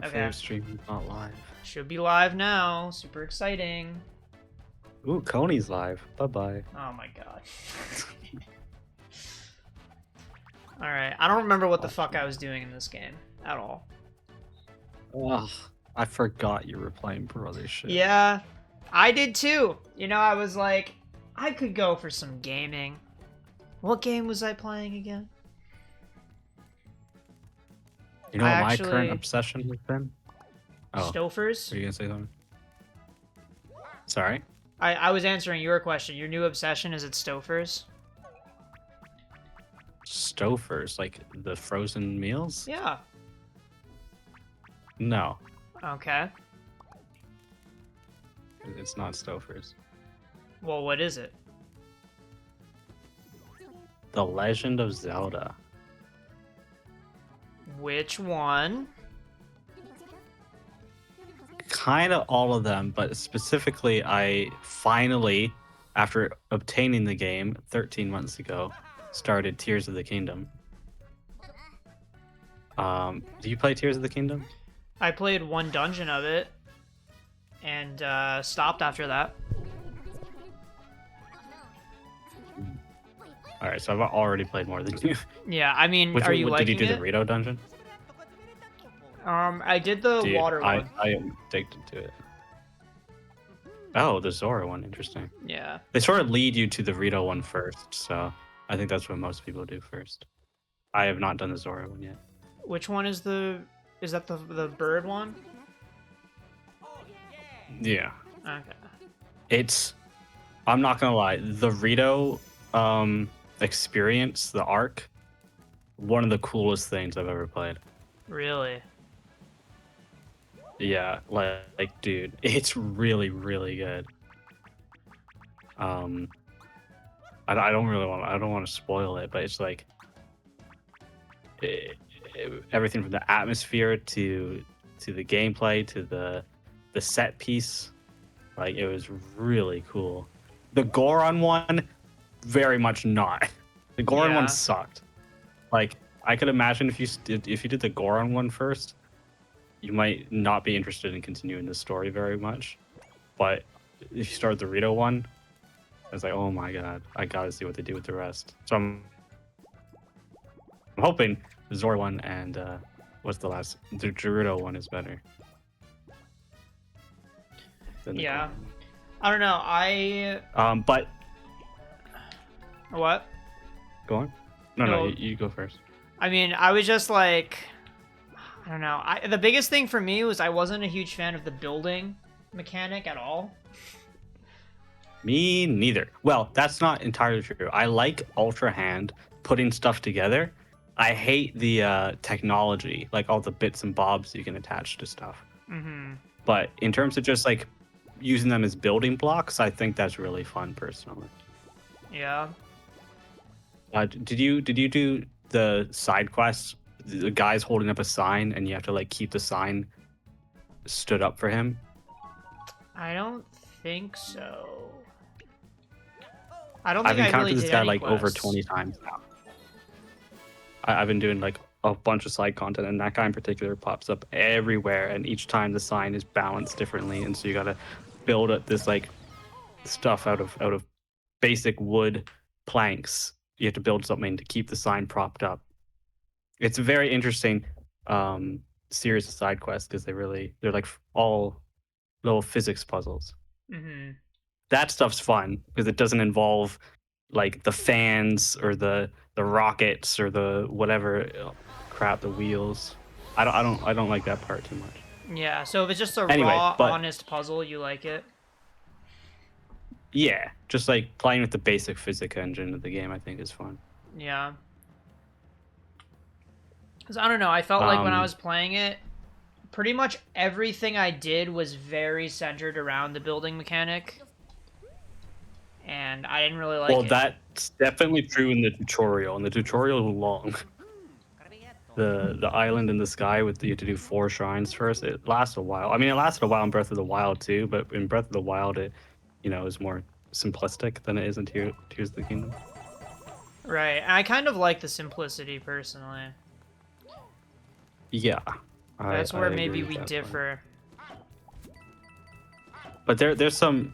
Okay. stream is not live. Should be live now. Super exciting. Ooh, Coney's live. Bye-bye. Oh my god. Alright, I don't remember what the fuck I was doing in this game at all. Ugh, I forgot you were playing Brothership. Yeah, I did too. You know, I was like, I could go for some gaming. What game was I playing again? You know what my actually- current obsession has been? Oh, Stofers? are you gonna say something? Sorry? I was answering your question. Your new obsession is it Stofers? Stofers, like the frozen meals? Yeah. No, Okay. it's not Stofers. Well, what is it? The Legend of Zelda. Which one? Kind of all of them, but specifically, I finally, after obtaining the game 13 months ago, started Tears of the Kingdom. Do you play Tears of the Kingdom? I played one dungeon of it and stopped after that. All right, so I've already played more than you. Yeah, I mean, Which are you did liking you do it? the Rito dungeon? I did the Dude, water I one. am addicted to it. Oh, the Zora one, interesting. Yeah. They sort of lead you to the Rito one first, so I think that's what most people do first. I have not done the Zora one yet. Which one is the... Is that the bird one? Yeah. Okay. I'm not gonna lie, the Rito experience, the arc, one of the coolest things I've ever played. Really? Yeah, like dude, it's really, really good. I don't want to spoil it, but it's like everything from the atmosphere to the gameplay to the set piece. Like, it was really cool. The Goron one, very much not. The Goron Yeah. one sucked. Like, I could imagine if you did the Goron one first, you might not be interested in continuing the story very much. But if you start the Rito one, it's like, oh my god, I gotta see what they do with the rest. So I'm hoping the Zora one and what's the last? The Gerudo one is better. Than the Yeah. Goron one. I don't know. But What? go on. No, No. you go first. I mean, I was just like... I don't know. The biggest thing for me was I wasn't a huge fan of the building mechanic at all. Me neither. Well, that's not entirely true. I like Ultra Hand putting stuff together. I hate the technology, like all the bits and bobs you can attach to stuff. Mm-hmm. But in terms of just like using them as building blocks, I think that's really fun personally. Yeah. Did you do the side quests? The guy's holding up a sign, and you have to like keep the sign stood up for him. I don't think so. I don't I've think I encountered really this did guy any like over quests. 20 times now. I've been doing like a bunch of side content, and that guy in particular pops up everywhere, and each time the sign is balanced differently, and so you gotta build up this like stuff out of basic wood planks. You have to build something to keep the sign propped up. It's a very interesting series of side quests because they're like all little physics puzzles. Mm-hmm. That stuff's fun because it doesn't involve like the fans or the rockets or the whatever crap, the wheels. I don't like that part too much. Yeah, so if it's just a Anyway, raw, but- honest puzzle, you like it? Yeah, just like playing with the basic physics engine of the game, I think is fun. Yeah. Because I don't know, I felt like when I Um, was playing it, pretty much everything I did was very centered around the building mechanic. And I didn't really like Well, it. that's definitely true in the tutorial, and the tutorial is long. The island in the sky with you have to do 4 shrines first. It lasts a while. I mean, it lasted a while in Breath of the Wild too, but in Breath of the Wild, it is more simplistic than it is in Tears of the Kingdom. Right, and I kind of like the simplicity, personally. Yeah, That's I where agree maybe with we that point. differ. But there's some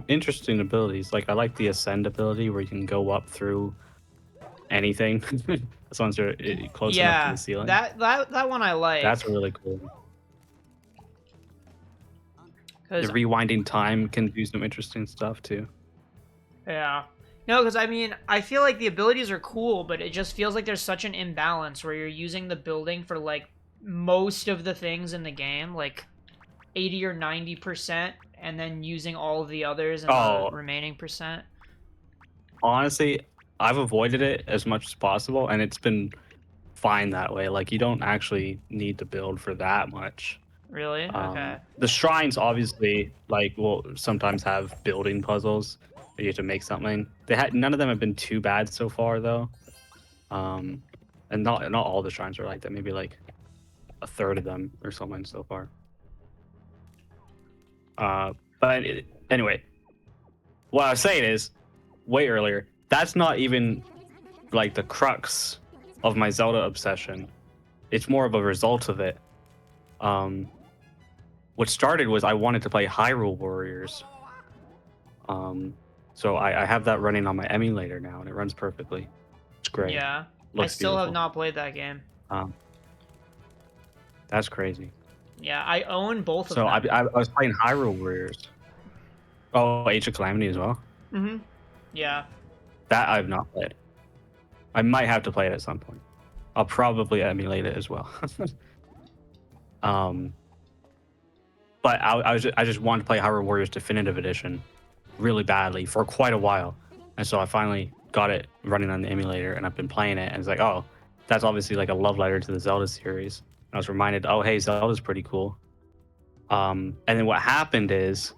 interesting abilities. Like I like the ascend ability where you can go up through anything as long as you're close enough to the Yeah, ceiling. that one I That's like. really cool. The Cause rewinding time can do some interesting stuff too. yeah. No, because I mean, I feel like the abilities are cool, but it just feels like there's such an imbalance where you're using the building for like most of the things in the game, like 80 or 90%, and then using all of the others in the Oh, remaining percent. honestly, I've avoided it as much as possible, and it's been fine that way. Like you don't actually need to build for that much. Really? Okay. The shrines obviously like will sometimes have building puzzles where you have to make something. They had none of them have been too bad so far though. Um, and not all the shrines are like that. Maybe like a third of them or something so far. But anyway, what I was saying is way earlier. That's not even like the crux of my Zelda obsession. It's more of a result of it. Um, what started was I wanted to play Hyrule Warriors. Um, so I have that running on my emulator now, and it runs perfectly. It's great. Yeah. I Looks still have beautiful. not played that game. Um, that's crazy. Yeah, I own both of So them. I was playing Hyrule Warriors. Oh, Age of Calamity as well. Mm-hmm. Yeah. That I've not played. I might have to play it at some point. I'll probably emulate it as well. um, but I just wanted to play Hyrule Warriors Definitive Edition really badly for quite a while, and so I finally got it running on the emulator, and I've been playing it, and it's like, oh, that's obviously like a love letter to the Zelda series. And I was reminded, oh, hey, Zelda's pretty cool. And then what happened is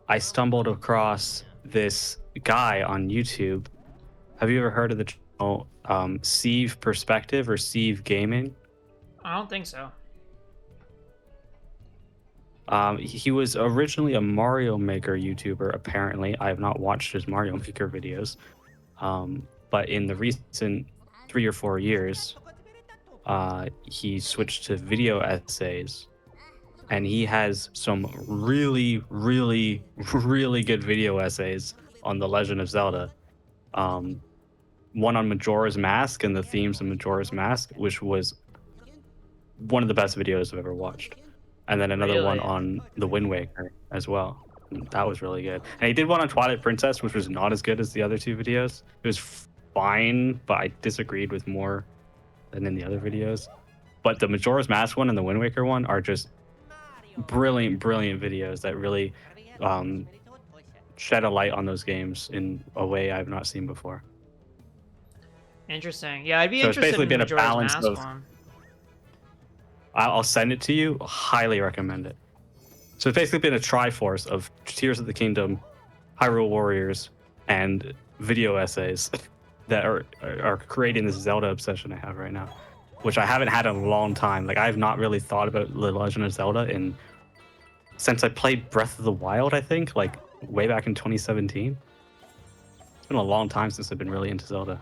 I stumbled across this guy on YouTube. Have you ever heard of the channel Sieve Perspective or Sieve Gaming? I don't think so. He was originally a Mario Maker YouTuber, apparently. I have not watched his Mario Maker videos. But in the recent 3 or 4 years, he switched to video essays. And he has some really, really, really good video essays on The Legend of Zelda. Um, one on Majora's Mask and the themes of Majora's Mask, which was one of the best videos I've ever watched. And then another one Really? on The Wind Waker as well. That was really good. And he did one on Twilight Princess, which was not as good as the other two videos. It was fine, but I disagreed with more than in the other videos. But the Majora's Mask one and the Wind Waker one are just brilliant, brilliant videos that really shed a light on those games in a way I've not seen before. Interesting. Yeah, I'd be So it's interested basically in the been a Majora's balance Mask of. one. I'll send it to you. Highly recommend it. So it's basically been a triforce of Tears of the Kingdom, Hyrule Warriors, and video essays that are creating this Zelda obsession I have right now, which I haven't had in a long time. Like I have not really thought about The Legend of Zelda since I played Breath of the Wild. I think like way back in 2017. It's been a long time since I've been really into Zelda.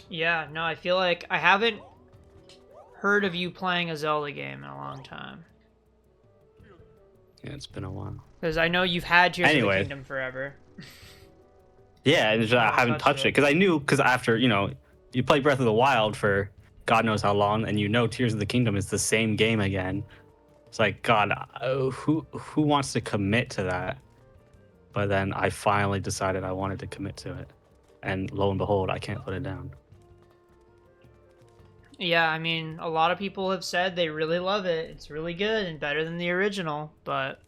Yeah, no, I feel like I haven't heard of you playing a Zelda game in a long time. Yeah, it's been a while. Because I know you've had Tears of the Anyway. Kingdom forever. Yeah, and I haven't touched it because I knew after you play Breath of the Wild for God knows how long, and Tears of the Kingdom is the same game again. It's like God, who wants to commit to that? But then I finally decided I wanted to commit to it, and lo and behold, I can't put it down. Yeah, I mean, a lot of people have said they really love it. It's really good and better than the original, but...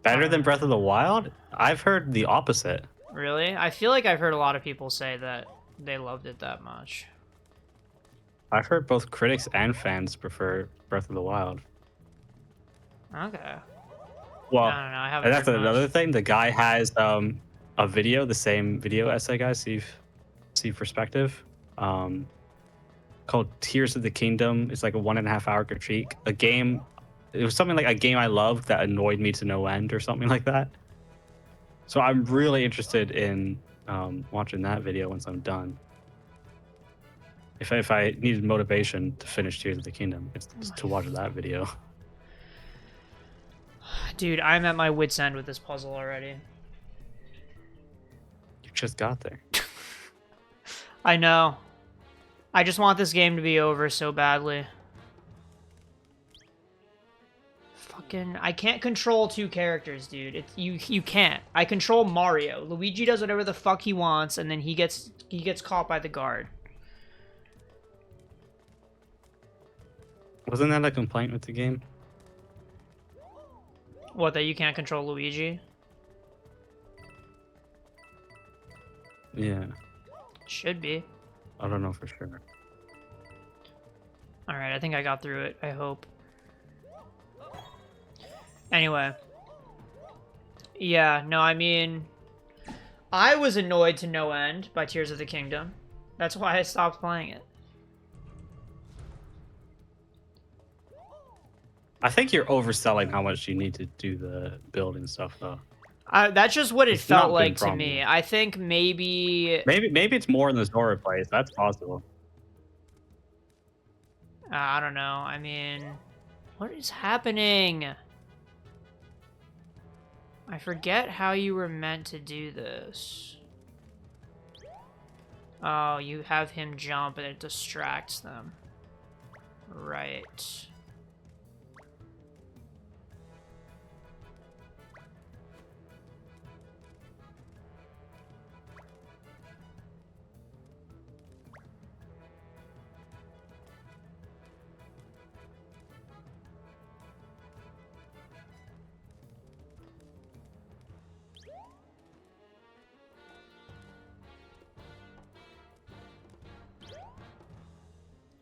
Better than Breath of the Wild? I've heard the opposite. Really? I feel like I've heard a lot of people say that they loved it that much. I've heard both critics and fans prefer Breath of the Wild. Okay. Well, I don't know. I haven't that's heard much. another thing. The guy has a video, the same video essay guy, Steve Perspective, called Tears of the Kingdom. It's like a 1.5 hour critique. A game. It was something like a game I loved that annoyed me to no end, or something like that. So I'm really interested in watching that video once I'm done. If I needed motivation to finish Tears of the Kingdom, it's to watch that video. Dude, I'm at my wit's end with this puzzle already. You just got there. I know. I just want this game to be over so badly. Fucking, I can't control two characters, dude. You can't. I control Mario. Luigi does whatever the fuck he wants, and then he gets caught by the guard. Wasn't that a complaint with the game? What, that you can't control Luigi? Yeah. Should be. I don't know for sure. Alright, I think I got through it. I hope. Anyway. Yeah, no, I mean... I was annoyed to no end by Tears of the Kingdom. That's why I stopped playing it. I think you're overselling how much you need to do the building stuff, though. That's just what it It's not felt been like to from me. you. I think maybe... Maybe it's more in the Zora place. That's possible. I don't know. I mean... What is happening? I forget how you were meant to do this. Oh, you have him jump and it distracts them. Right.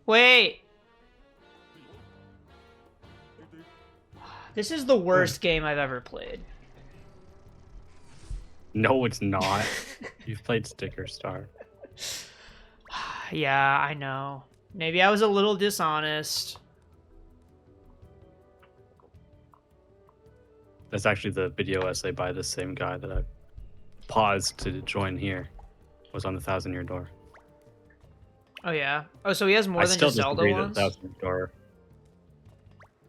Wait! This is the worst game I've ever played. No, it's not. You've played Sticker Star. Yeah, I know. Maybe I was a little dishonest. That's actually the video essay by the same guy that I paused to join here. Was on the Thousand Year Door. Oh, yeah? Oh, so he has more I than still just Zelda disagree that ones? Thousand Year Door.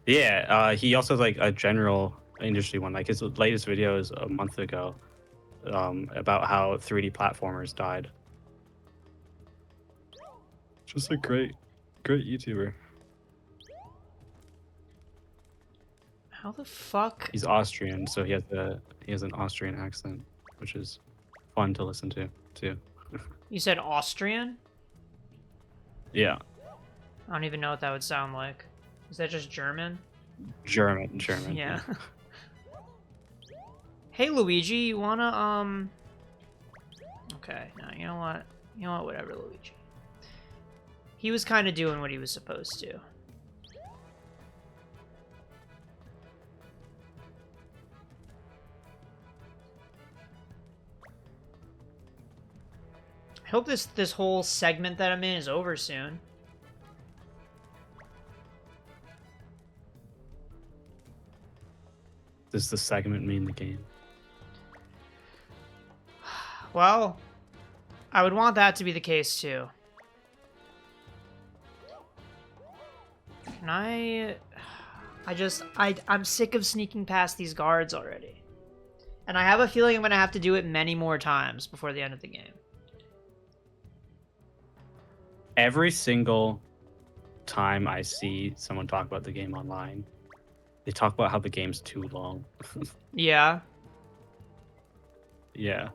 Yeah, he also has like a general industry one. Like his latest video is a month ago, about how 3D platformers died. Just a great YouTuber. How the fuck? He's Austrian, so he has an Austrian accent, which is fun to listen to too. You said Austrian? Yeah, I don't even know what that would sound like. Is that just German? German. Yeah. Hey, Luigi, you wanna, Okay, no, you know what? You know what? Whatever, Luigi. He was kind of doing what he was supposed to. I hope this whole segment that I'm in is over soon. Does the segment mean the game? Well, I would want that to be the case too. Can I'm sick of sneaking past these guards already. And I have a feeling I'm gonna have to do it many more times before the end of the game. Every single time I see someone talk about the game online, they talk about how the game's too long. Yeah. Yeah.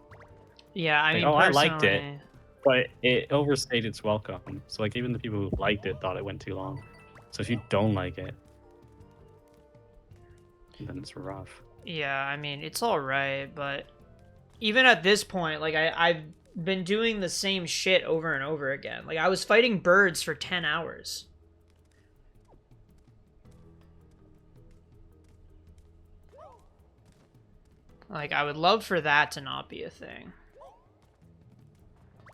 Yeah, I Like, mean, oh, I liked it. personally- But it overstayed its welcome. So like even the people who liked it thought it went too long. So if you don't like it, then it's rough. Yeah, I mean, it's alright, but even at this point, like, I've been doing the same shit over and over again. Like, I was fighting birds for 10 hours. Like, I would love for that to not be a thing.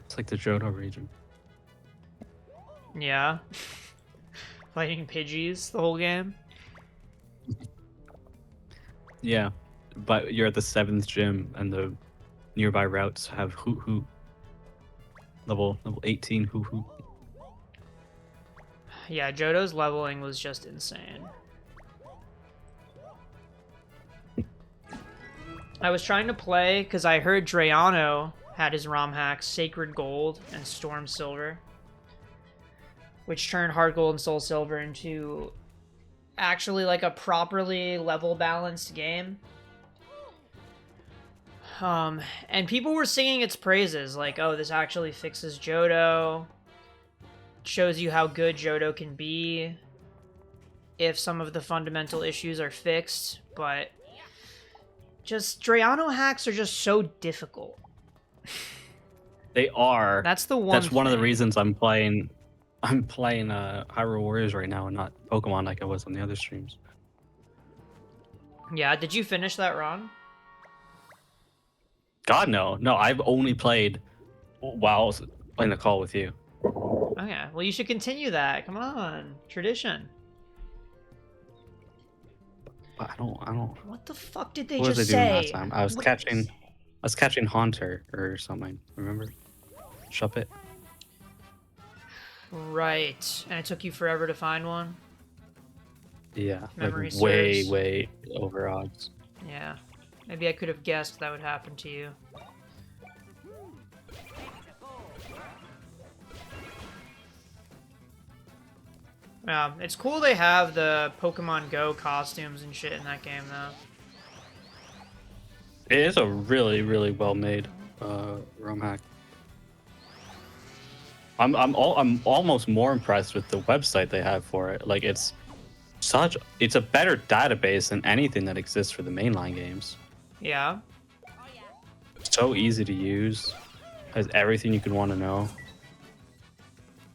It's like the Johto region. Yeah. Fighting Pidgeys the whole game. Yeah, but you're at the 7th gym, and the nearby routes have Hoot Hoot. Level 18 Hoot Hoot. Yeah, Johto's leveling was just insane. I was trying to play because I heard Drayano had his ROM hacks Sacred Gold and Storm Silver, which turned Hard Gold and Soul Silver into actually like a properly level balanced game. And people were singing its praises, like, oh, this actually fixes Johto, shows you how good Johto can be if some of the fundamental issues are fixed, but just Drayano hacks are just so difficult. They are. That's the one That's one of the thing. reasons I'm playing Hyrule Warriors right now and not Pokemon like I was on the other streams. Yeah, did you finish that run? God, no. No, I've only played while I was playing the call with you. Okay, well, you should continue that. Come on. Tradition. But I don't. What the fuck did they What was I just doing say? last time? I was catching Haunter or something. Remember? Shuppet. Right. And it took you forever to find one? Yeah, Memory like way, serves. way over odds. Yeah. Maybe I could have guessed that would happen to you. It's cool they have the Pokemon Go costumes and shit in that game, though. It is a really, really well made ROM hack. I'm almost more impressed with the website they have for it. Like it's a better database than anything that exists for the mainline games. Yeah. So easy to use, has everything you could want to know.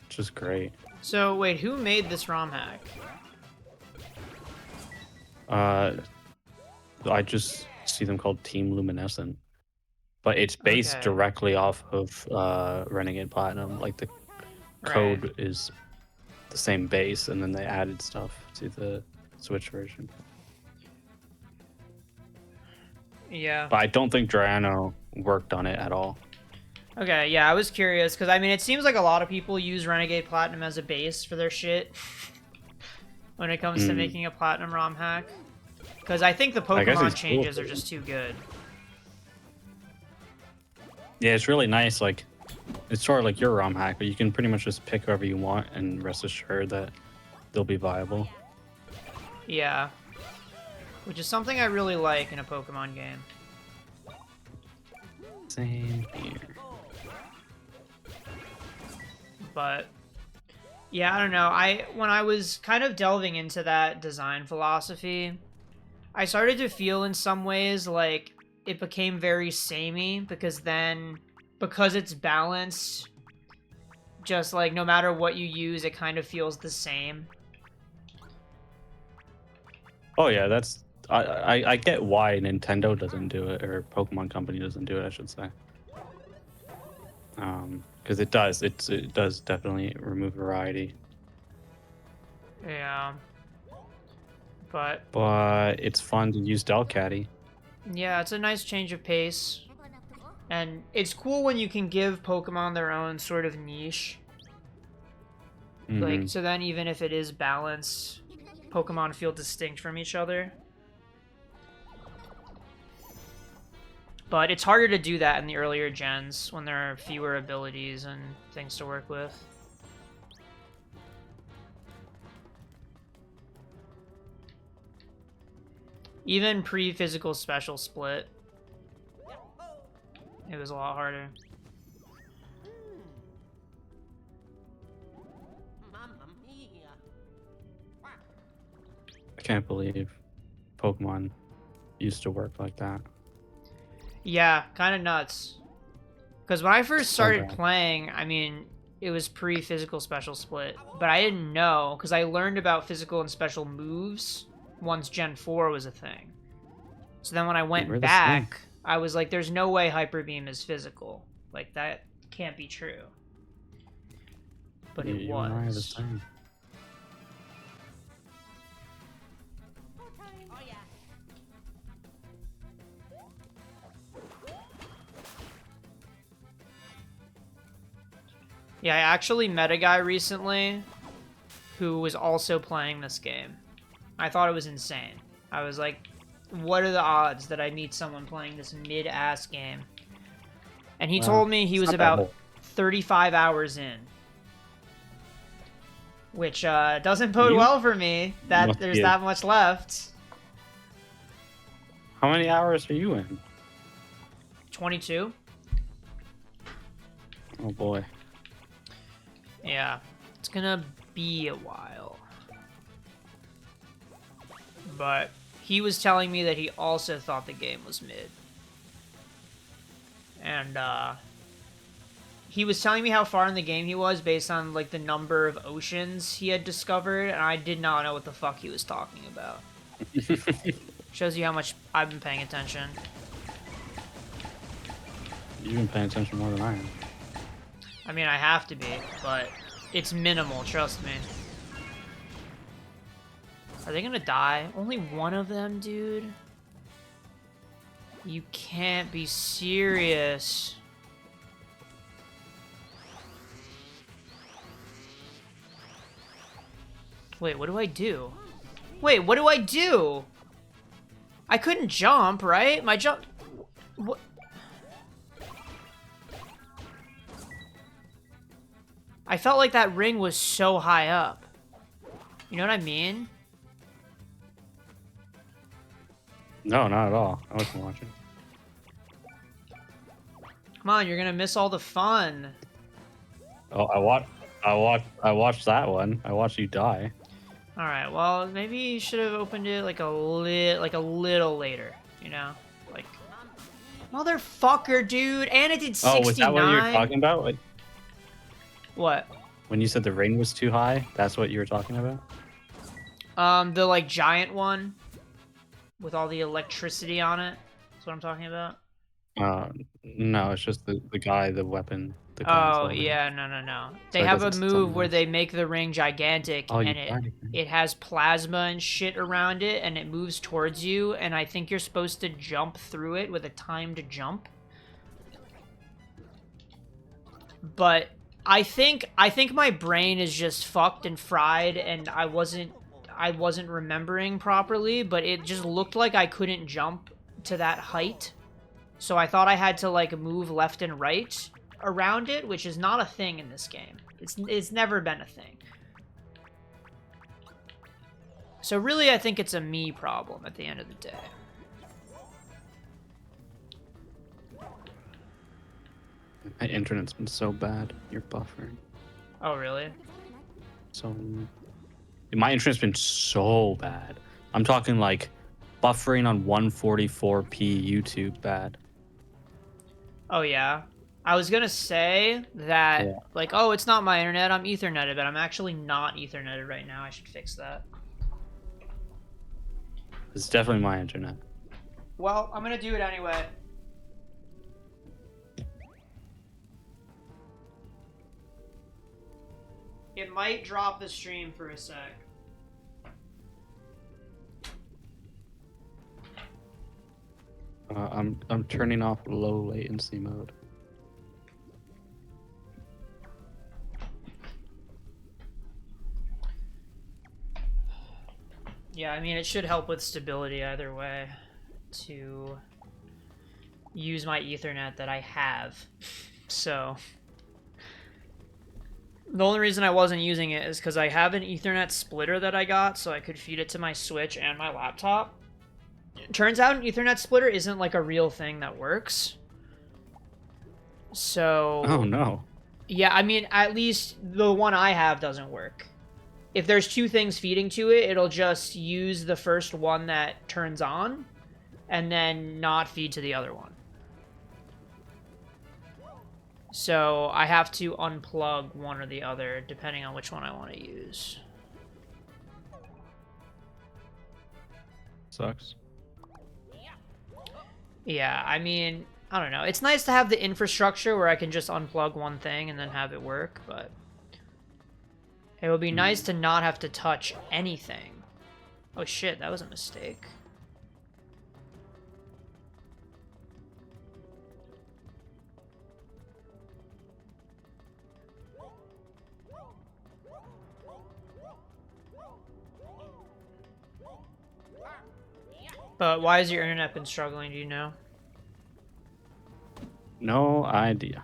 Just great. So, wait, who made this ROM hack? I just see them called Team Luminescent, but it's based Okay. directly off of Renegade Platinum. Like the code is the same base, and then they added stuff to the Switch version. Yeah. But I don't think Drayano worked on it at all. Okay, yeah, I was curious, because, I mean, it seems like a lot of people use Renegade Platinum as a base for their shit when it comes to making a Platinum ROM hack. Because I think the Pokemon changes are just too good. Yeah, it's really nice. Like, it's sort of like your ROM hack, but you can pretty much just pick whoever you want and rest assured that they'll be viable. Yeah. Which is something I really like in a Pokemon game. Same here. But yeah, I don't know. When I was kind of delving into that design philosophy, I started to feel in some ways like it became very samey because it's balanced, just like no matter what you use, it kind of feels the same. Oh yeah, that's I get why Nintendo doesn't do it, or Pokemon Company doesn't do it, I should say. Because it does definitely remove variety. Yeah. But it's fun to use Delcatty. yeah, it's a nice change of pace. And it's cool when you can give Pokemon their own sort of niche. Like, so then even if it is balanced, Pokemon feel distinct from each other. But it's harder to do that in the earlier gens when there are fewer abilities and things to work with. Even pre-physical special split, it was a lot harder. I can't believe Pokemon used to work like that. Yeah, kind of nuts. Because when I first started playing, I mean, it was pre-physical special split. But I didn't know, because I learned about physical and special moves once Gen 4 was a thing. So then when I went back, I was like, there's no way Hyper Beam is physical. Like, that can't be true. But it was. And I are the same. Yeah, I actually met a guy recently who was also playing this game. I thought it was insane. I was like, what are the odds that I meet someone playing this mid-ass game? And he told me he was about 35 hours in. Which doesn't bode well for me, that there's that much left. How many hours are you in? 22. Oh boy. Yeah, it's gonna be a while. But he was telling me that he also thought the game was mid. And he was telling me how far in the game he was based on like the number of oceans he had discovered, and I did not know what the fuck he was talking about. Shows you how much I've been paying attention. You've been paying attention more than I am. I mean, I have to be, but it's minimal, trust me. Are they gonna die? Only one of them, dude? You can't be serious. Wait, what do I do? Wait, what do I do? I couldn't jump, right? My jump... What? I felt like that ring was so high up. You know what I mean? No, not at all. I wasn't watching. Come on, you're gonna miss all the fun. Oh, I watched that one. I watched you die. All right, well, maybe you should have opened it like a little later, you know? Like, motherfucker, dude, and it did 69. Oh, was that what you were talking about? Like, what? when you said the ring was too high, that's what you were talking about? The like giant one with all the electricity on it. That's what I'm talking about. No, it's just the guy, the weapon. The Oh, yeah, no. They have a move where they make the ring gigantic, and it has plasma and shit around it, and it moves towards you, and I think you're supposed to jump through it with a timed jump. But I think my brain is just fucked and fried, and I wasn't remembering properly, but it just looked like I couldn't jump to that height. So I thought I had to like move left and right around it, which is not a thing in this game. It's never been a thing. So really, I think it's a me problem at the end of the day. My internet's been so bad. You're buffering. Oh, really? So my internet's been so bad. I'm talking like buffering on 144p YouTube bad. Oh, yeah. I was gonna say that, like, oh, it's not my internet, I'm Ethernetted, but I'm actually not Ethernetted right now. I should fix that. It's definitely my internet. Well, I'm gonna do it anyway. It might drop the stream for a sec. I'm turning off low latency mode. Yeah, I mean, it should help with stability either way to use my Ethernet that I have. So the only reason I wasn't using it is because I have an Ethernet splitter that I got so I could feed it to my Switch and my laptop. Turns out an Ethernet splitter isn't like a real thing that works. So... Oh, no. Yeah, I mean, at least the one I have doesn't work. If there's two things feeding to it, it'll just use the first one that turns on and then not feed to the other one. So I have to unplug one or the other depending on which one I want to use. Sucks. Yeah, I mean, I don't know. It's nice to have the infrastructure where I can just unplug one thing and then have it work, but it would be nice to not have to touch anything. Oh shit, that was a mistake. But why has your internet been struggling, do you know? No idea.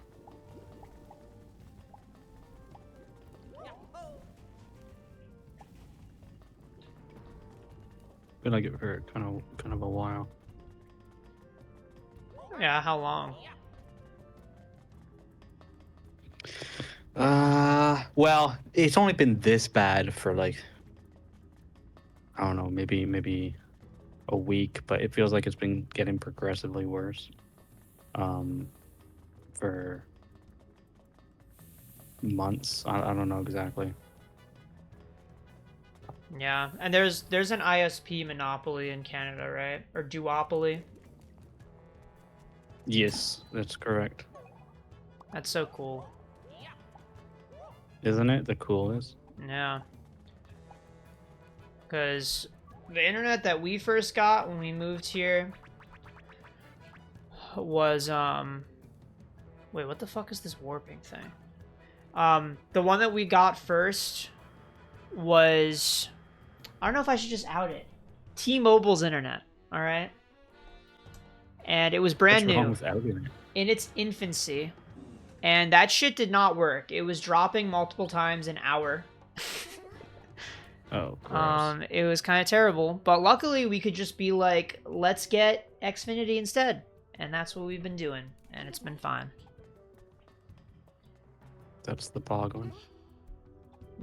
Been like it for kind of a while. Yeah, how long? Well, it's only been this bad for like, I don't know, maybe a week, but it feels like it's been getting progressively worse. For months. I don't know exactly. Yeah, and there's an ISP monopoly in Canada, right? Or duopoly. Yes, that's correct. That's so cool. Isn't it the coolest? Yeah. Because the internet that we first got when we moved here was, Wait, what the fuck is this warping thing? The one that we got first was... I don't know if I should just out it. T-Mobile's internet, alright? And it was brand What's wrong new. with outing it? In its infancy. And that shit did not work. It was dropping multiple times an hour. Oh, gross. It was kind of terrible. But luckily, we could just be like, let's get Xfinity instead. And that's what we've been doing. And it's been fine. That's the bog one.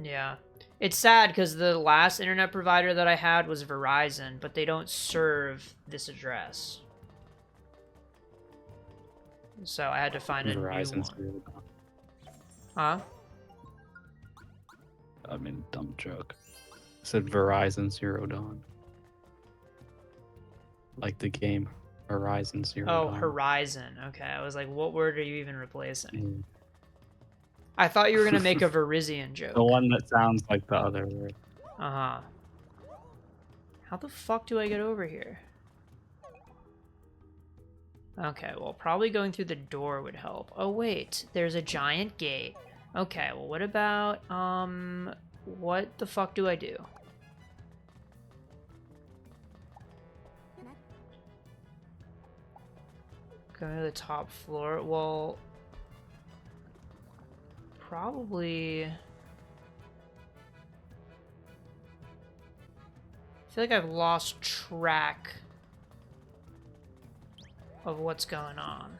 Yeah. It's sad because the last internet provider that I had was Verizon, but they don't serve this address. So I had to find a Verizon's new one. really gone. Huh? I mean, dumb joke. I said Verizon Zero Dawn. Like the game Horizon Zero Oh, Dawn. Horizon. Okay, I was like, what word are you even replacing? Mm. I thought you were going to make a Verizian joke. The one that sounds like the other word. Uh-huh. How the fuck do I get over here? Okay, well, probably going through the door would help. Oh, wait. There's a giant gate. Okay, well, what about, what the fuck do I do? Go to the top floor. Well, probably... I feel like I've lost track of what's going on.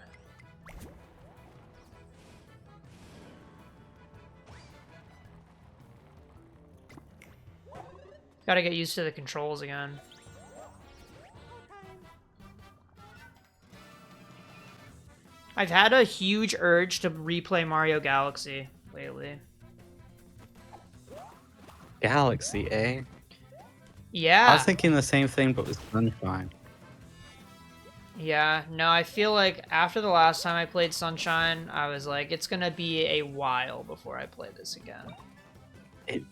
Gotta get used to the controls again. I've had a huge urge to replay Mario Galaxy lately. Galaxy, eh? Yeah. I was thinking the same thing, but with Sunshine. Yeah, no, I feel like after the last time I played Sunshine, I was like, it's gonna be a while before I play this again. It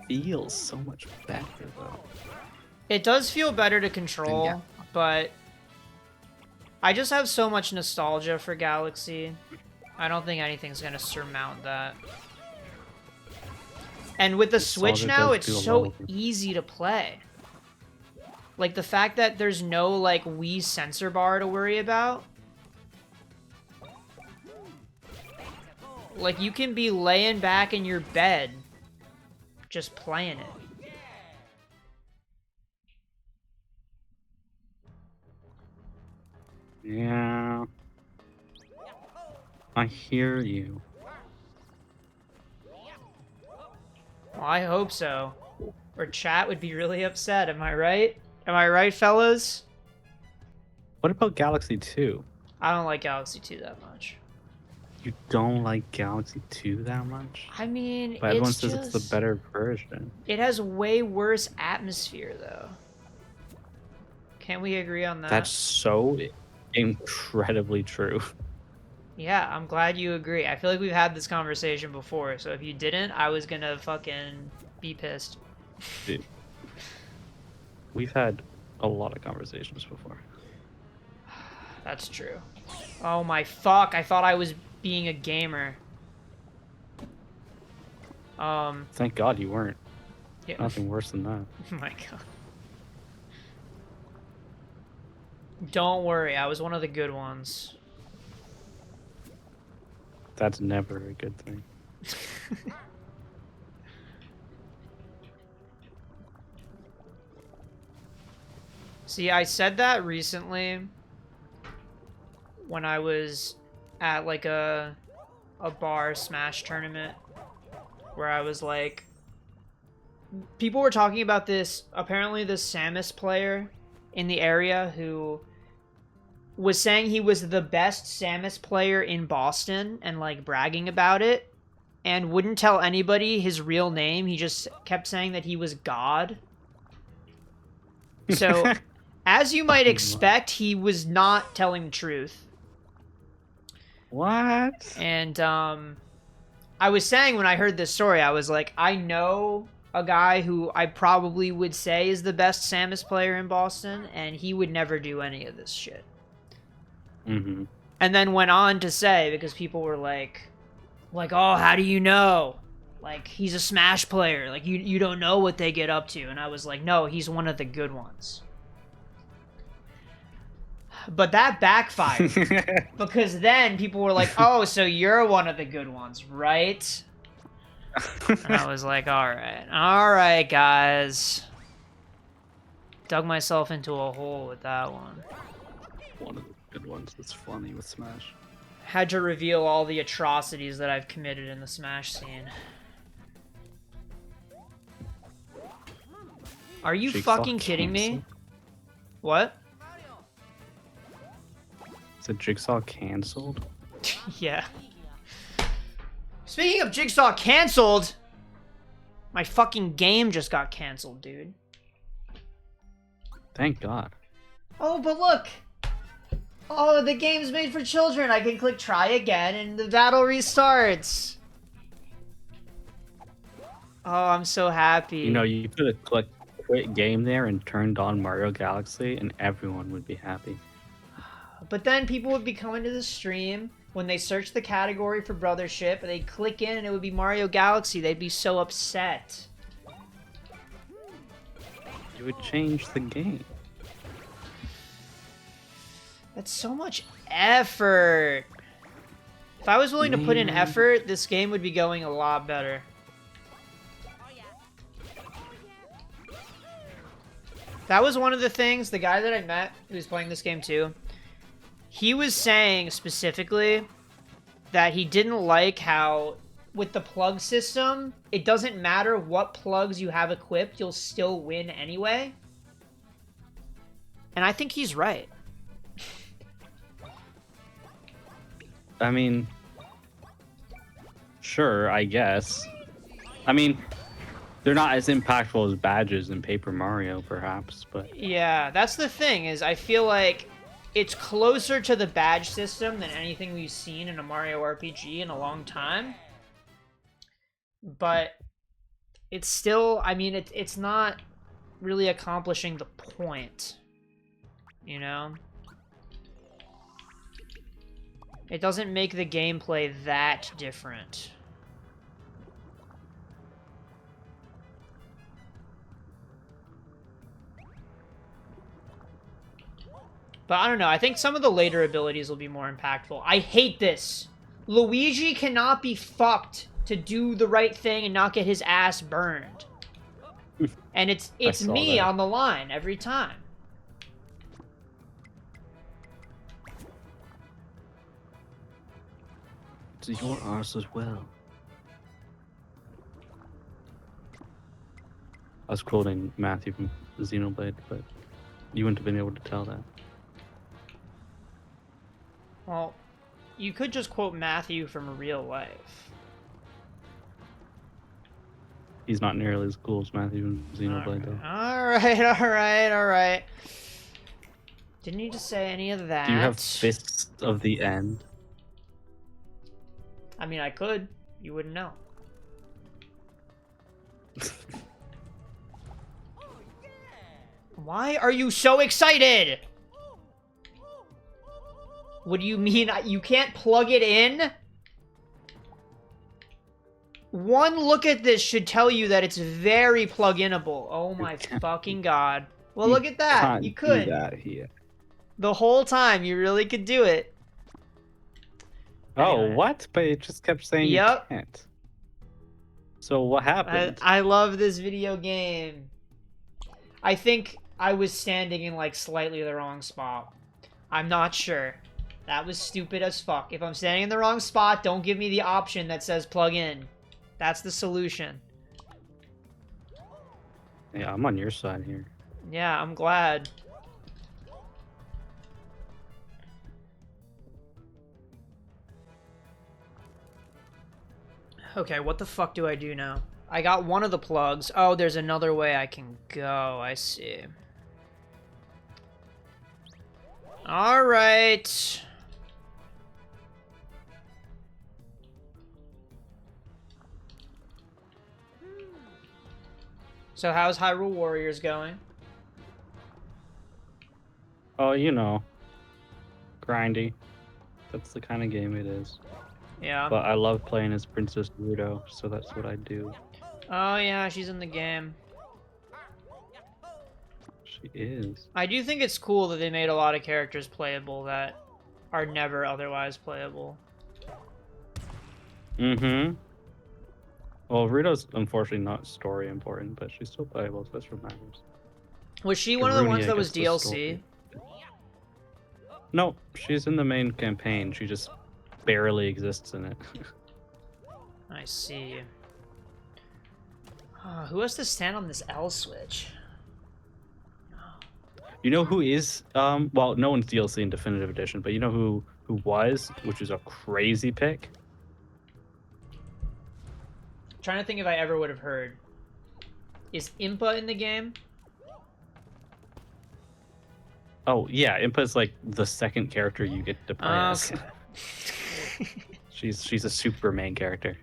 feels so much better, though. It does feel better to control, Yeah. but I just have so much nostalgia for Galaxy. I don't think anything's gonna surmount that. And with the Switch Nostalgia now, does it's do a so lot of it. easy to play. Like, the fact that there's no, like, Wii sensor bar to worry about. Like, you can be laying back in your bed, just playing it. Yeah. I hear you. Well, I hope so. Or chat would be really upset, am I right? Am I right, fellas? What about Galaxy 2? I don't like Galaxy 2 that much. You don't like Galaxy 2 that much? I mean, But everyone it's says just... it's the better version. It has way worse atmosphere, though. Can't we agree on that? That's so incredibly true. Yeah, I'm glad you agree. I feel like we've had this conversation before, so if you didn't, I was gonna fucking be pissed. Dude. We've had a lot of conversations before. That's true. Oh my fuck, I thought I was being a gamer. Thank God you weren't. Yeah. Nothing worse than that. Oh my god. Don't worry, I was one of the good ones. That's never a good thing. See, I said that recently when I was at like a bar Smash tournament where I was like, people were talking about this, apparently this Samus player in the area who was saying he was the best Samus player in Boston and like bragging about it and wouldn't tell anybody his real name. He just kept saying that he was God. So, as you might expect, he was not telling the truth. What? And I was saying when I heard this story, I was like, I know a guy who I probably would say is the best Samus player in Boston, and he would never do any of this shit. Mm-hmm. And then went on to say, because people were like, oh, how do you know? Like, he's a Smash player. Like, you don't know what they get up to. And I was like, no, he's one of the good ones. But that backfired. Because then people were like, oh, so you're one of the good ones, right? And I was like, all right, guys. Dug myself into a hole with that one. One of the good ones that's funny with Smash. Had to reveal all the atrocities that I've committed in the Smash scene. Are you fucking kidding me? What? Is the Jigsaw canceled? Yeah. Speaking of Jigsaw canceled, my fucking game just got canceled, dude. Thank God. Oh, but look! Oh, the game's made for children. I can click try again and the battle restarts. Oh, I'm so happy. You know, you could have clicked quit game there and turned on Mario Galaxy and everyone would be happy. But then people would be coming to the stream when they search the category for Brothership and they'd click in and it would be Mario Galaxy. They'd be so upset. You would change the game. That's so much effort. If I was willing to put in effort, this game would be going a lot better. That was one of the things, the guy that I met who's playing this game too, he was saying specifically that he didn't like how with the plug system, it doesn't matter what plugs you have equipped, you'll still win anyway. And I think he's right. I mean, sure, I guess. I mean, they're not as impactful as badges in Paper Mario, perhaps, but... Yeah, that's the thing, is I feel like it's closer to the badge system than anything we've seen in a Mario RPG in a long time. But it's still, I mean, it's not really accomplishing the point, you know? It doesn't make the gameplay that different. But I don't know, I think some of the later abilities will be more impactful. I hate this. Luigi cannot be fucked to do the right thing and not get his ass burned. And it's me that on the line every time. It's your arse as well. I was quoting Matthew from Xenoblade, but you wouldn't have been able to tell that. Well, you could just quote Matthew from real life. He's not nearly as cool as Matthew from Xenoblade, though. Alright. Didn't need to say any of that. Do you have Fists of the End? I mean, I could. You wouldn't know. Why are you so excited? What do you mean? You can't plug it in? One look at this should tell you that it's very plug-inable. Oh my fucking god. Well, look at that. You could. Do that here. The whole time, you really could do it. Oh, Anyway. what? But it just kept saying you Yep. can't. So what happened? I love this video game. I think I was standing in like slightly the wrong spot. I'm not sure. That was stupid as fuck. If I'm standing in the wrong spot, don't give me the option that says plug in. That's the solution. Yeah, I'm on your side here. Yeah, I'm glad. Okay, what the fuck do I do now? I got one of the plugs. Oh, there's another way I can go. I see. Alright. So how's Hyrule Warriors going? Oh, you know, grindy. That's the kind of game it is. Yeah. But I love playing as Princess Ruto, so that's what I do. Oh yeah, she's in the game. She is. I do think it's cool that they made a lot of characters playable that are never otherwise playable. Mm-hmm. Well, Ruto's unfortunately not story important, but she's still playable, so that's what matters. Was she one of the ones Garunia that was gets the DLC? story. No, she's in the main campaign. She just barely exists in it. I see. Who has to stand on this L switch? You know who is well, no one's DLC in Definitive Edition, but you know who was, which is a crazy pick? I'm trying to think if I ever would have heard. Is Impa in the game? Oh yeah, Impa's like the second character you get to play as. Okay. She's a super main character.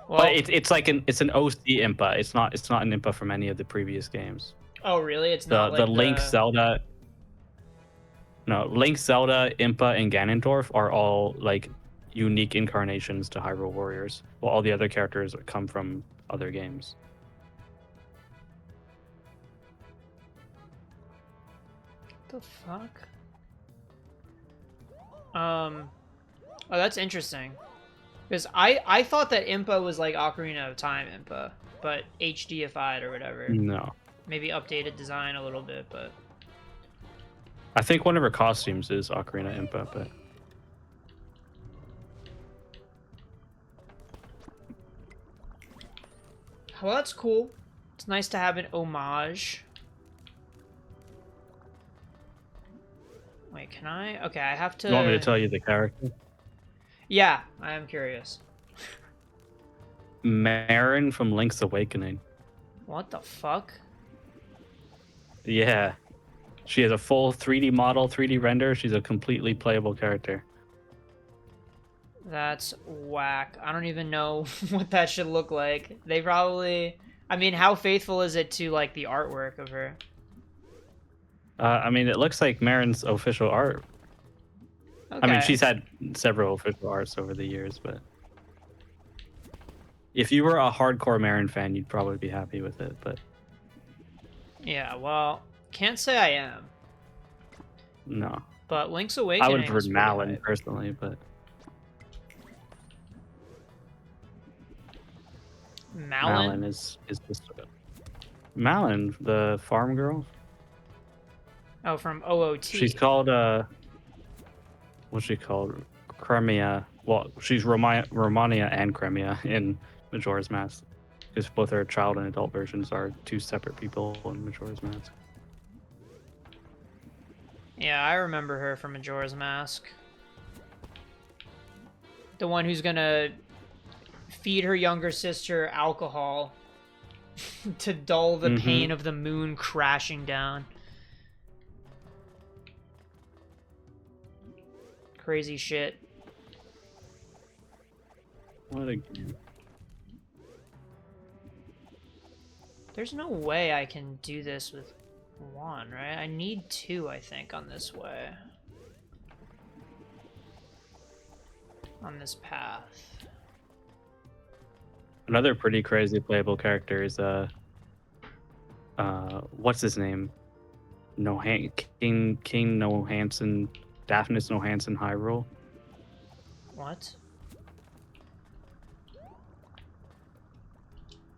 Well, But it's like it's an OC Impa. It's not an Impa from any of the previous games. oh really? It's The not like the Link Zelda. No, Link, Zelda, Impa, and Ganondorf are all like unique incarnations to Hyrule Warriors, while all the other characters come from other games. What the fuck? Oh, that's interesting. Because I thought that Impa was like Ocarina of Time Impa, but HDified or whatever. No. Maybe updated design a little bit, but... I think one of her costumes is Ocarina Impa, but... Well, that's cool. It's nice to have an homage. Wait, can I? Okay, I have to... You want me to tell you the character? Yeah, I am curious. Marin from Link's Awakening. What the fuck? Yeah. She has a full 3D model, 3D render. She's a completely playable character. That's whack. I don't even know what that should look like. They probably... I mean, how faithful is it to, like, the artwork of her? I mean, it looks like Marin's official art. Okay. I mean, she's had several official arts over the years, but... If you were a hardcore Marin fan, you'd probably be happy with it, but... Yeah, well, can't say I am. No. But Link's Awakening I would prefer is pretty Malin, hype. personally, but... Malin? is just... Malin, the farm girl? Oh, from OOT. She's called, what's she called? Crimea. Well, she's Romania and Crimea in Majora's Mask. Because both her child and adult versions are two separate people in Majora's Mask. Yeah, I remember her from Majora's Mask. The one who's gonna feed her younger sister alcohol to dull the pain of the moon crashing down. Crazy shit. What a game. There's no way I can do this with one, right? I need two, I think, on this way. On this path. Another pretty crazy playable character is, what's his name? No King No Hansen, Daphnis No Hansen Hyrule. What?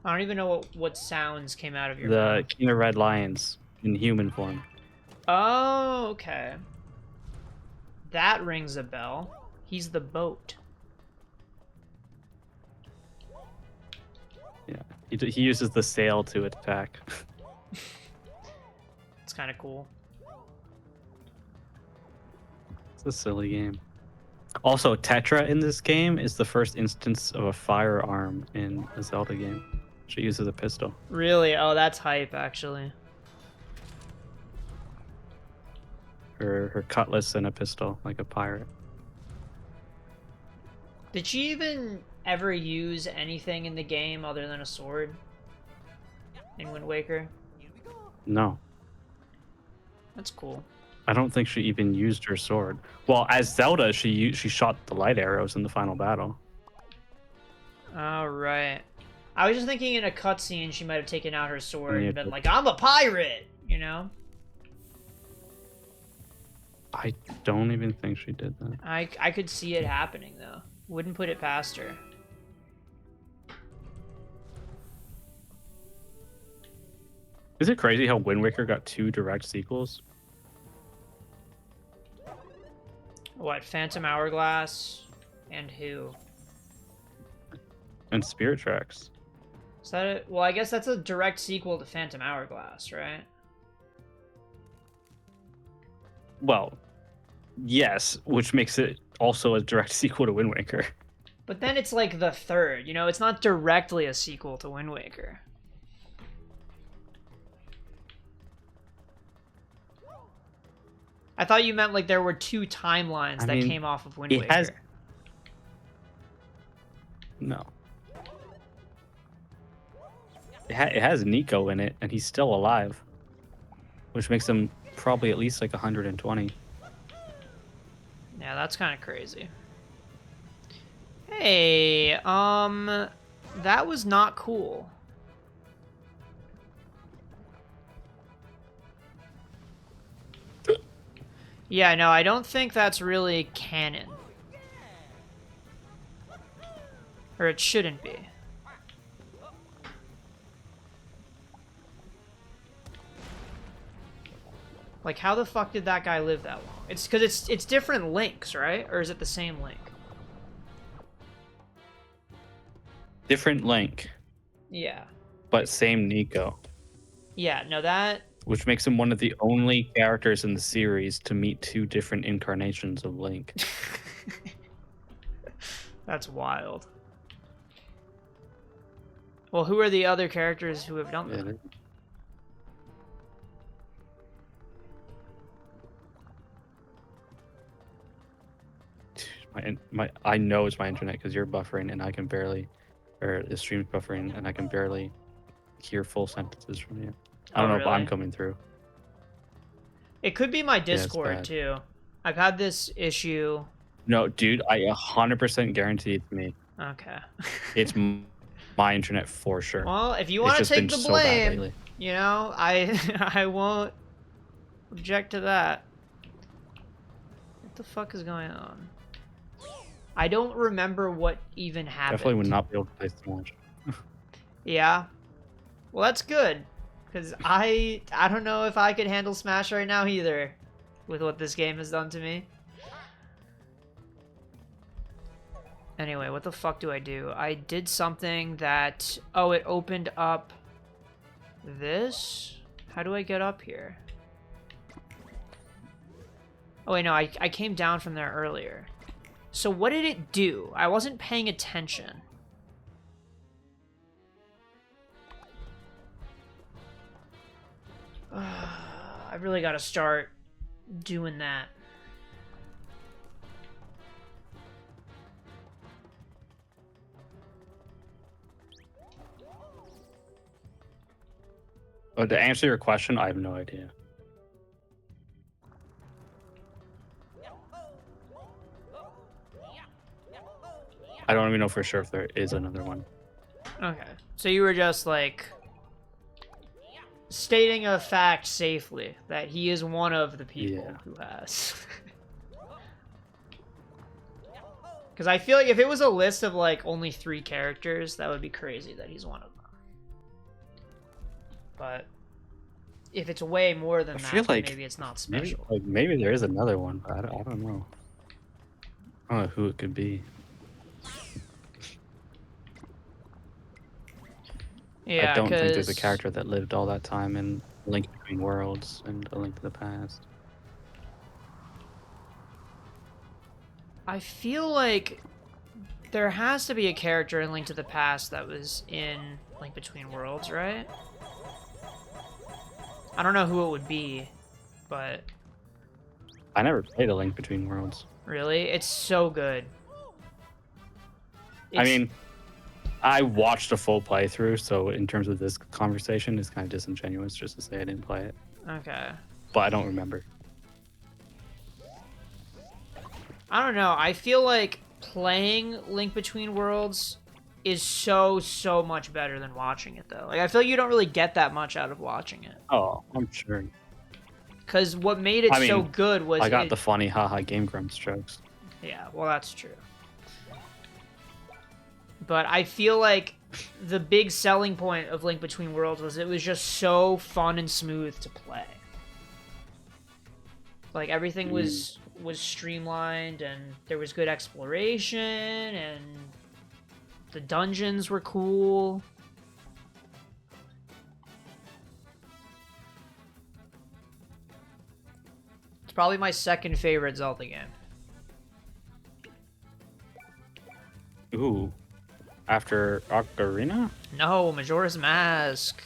I don't even know what sounds came out of your The mouth. King of Red Lions in human form. Oh, okay. That rings a bell. He's the boat. Yeah, he uses the sail to attack. It's kind of cool. It's a silly game. Also, Tetra in this game is the first instance of a firearm in a Zelda game. She uses a pistol. Really? Oh, that's hype, actually. Her cutlass and a pistol, like a pirate. Did she even ever use anything in the game other than a sword in Wind Waker? No, That's cool. I don't think she even used her sword. Well, as Zelda, she shot the light arrows in the final battle. All right. I was just thinking in a cutscene she might have taken out her sword and been Yeah. like, "I'm a pirate," you know? I don't even think she did that. I could see it happening though. Wouldn't put it past her. Is it crazy how Wind Waker got 2 direct sequels? What, Phantom Hourglass and who? And Spirit Tracks. Is that it? Well, I guess that's a direct sequel to Phantom Hourglass, right? Well, yes, which makes it also a direct sequel to Wind Waker. But then it's like the third, you know? It's not directly a sequel to Wind Waker. I thought you meant like there were 2 timelines that came off of Wind Waker. No. It has Nico in it, and he's still alive. Which makes him probably at least like 120. Yeah, that's kind of crazy. Hey, that was not cool. Yeah, no, I don't think that's really canon. Or it shouldn't be. Like, how the fuck did that guy live that long? It's because it's different links, right? Or is it the same link? Different Link, Yeah. but same Nico. Yeah, no, that... Which makes him one of the only characters in the series to meet 2 different incarnations of Link. That's wild. Well, who are the other characters who have done that? I know it's my internet because you're buffering and I can barely, or the stream's buffering and I can barely hear full sentences from you. I don't know if I'm coming through. It could be my it's Discord bad. too. I've had this issue. No, dude, I 100% guarantee it's me. Okay. It's my internet for sure. Well, if you want to take the blame, you know, I won't object to that. What the fuck is going on? I don't remember what even happened. Definitely would not be able to play Smash. Yeah. Well, that's good. Because I don't know if I could handle Smash right now either. With what this game has done to me. Anyway, what the fuck do? I did something that... Oh, it opened up this? How do I get up here? Oh, wait, no, I came down from there earlier. So what did it do? I wasn't paying attention. I really gotta start doing that. Oh, to answer your question, I have no idea. I don't even know for sure if there is another one. Okay. So you were just like... stating a fact safely that he is one of the people Yeah. who has. Because I feel like if it was a list of like only 3 characters, that would be crazy that he's one of them. But if it's way more than I that, feel then like maybe it's not special. maybe there is another one, but I don't know. I don't know who it could be. Yeah, I don't think there's a because character that lived all that time in A Link Between Worlds and A Link to the Past. I feel like there has to be a character in Link to the Past that was in Link Between Worlds, right? I don't know who it would be, but I never played A Link Between Worlds. really, it's so good. I mean, I watched a full playthrough, so in terms of this conversation, it's kind of disingenuous just to say I didn't play it. Okay. But I don't remember. I don't know. I feel like playing Link Between Worlds is so much better than watching it, though. Like, I feel like you don't really get that much out of watching it. Oh, I'm sure. Because what made it so good was I got the funny haha Game Grumps jokes. Yeah, well, that's true. But I feel like the big selling point of Link Between Worlds was it was just so fun and smooth to play. Like, everything was streamlined, and there was good exploration, and the dungeons were cool. It's probably my second favorite Zelda game. Ooh. After Ocarina? No, Majora's Mask.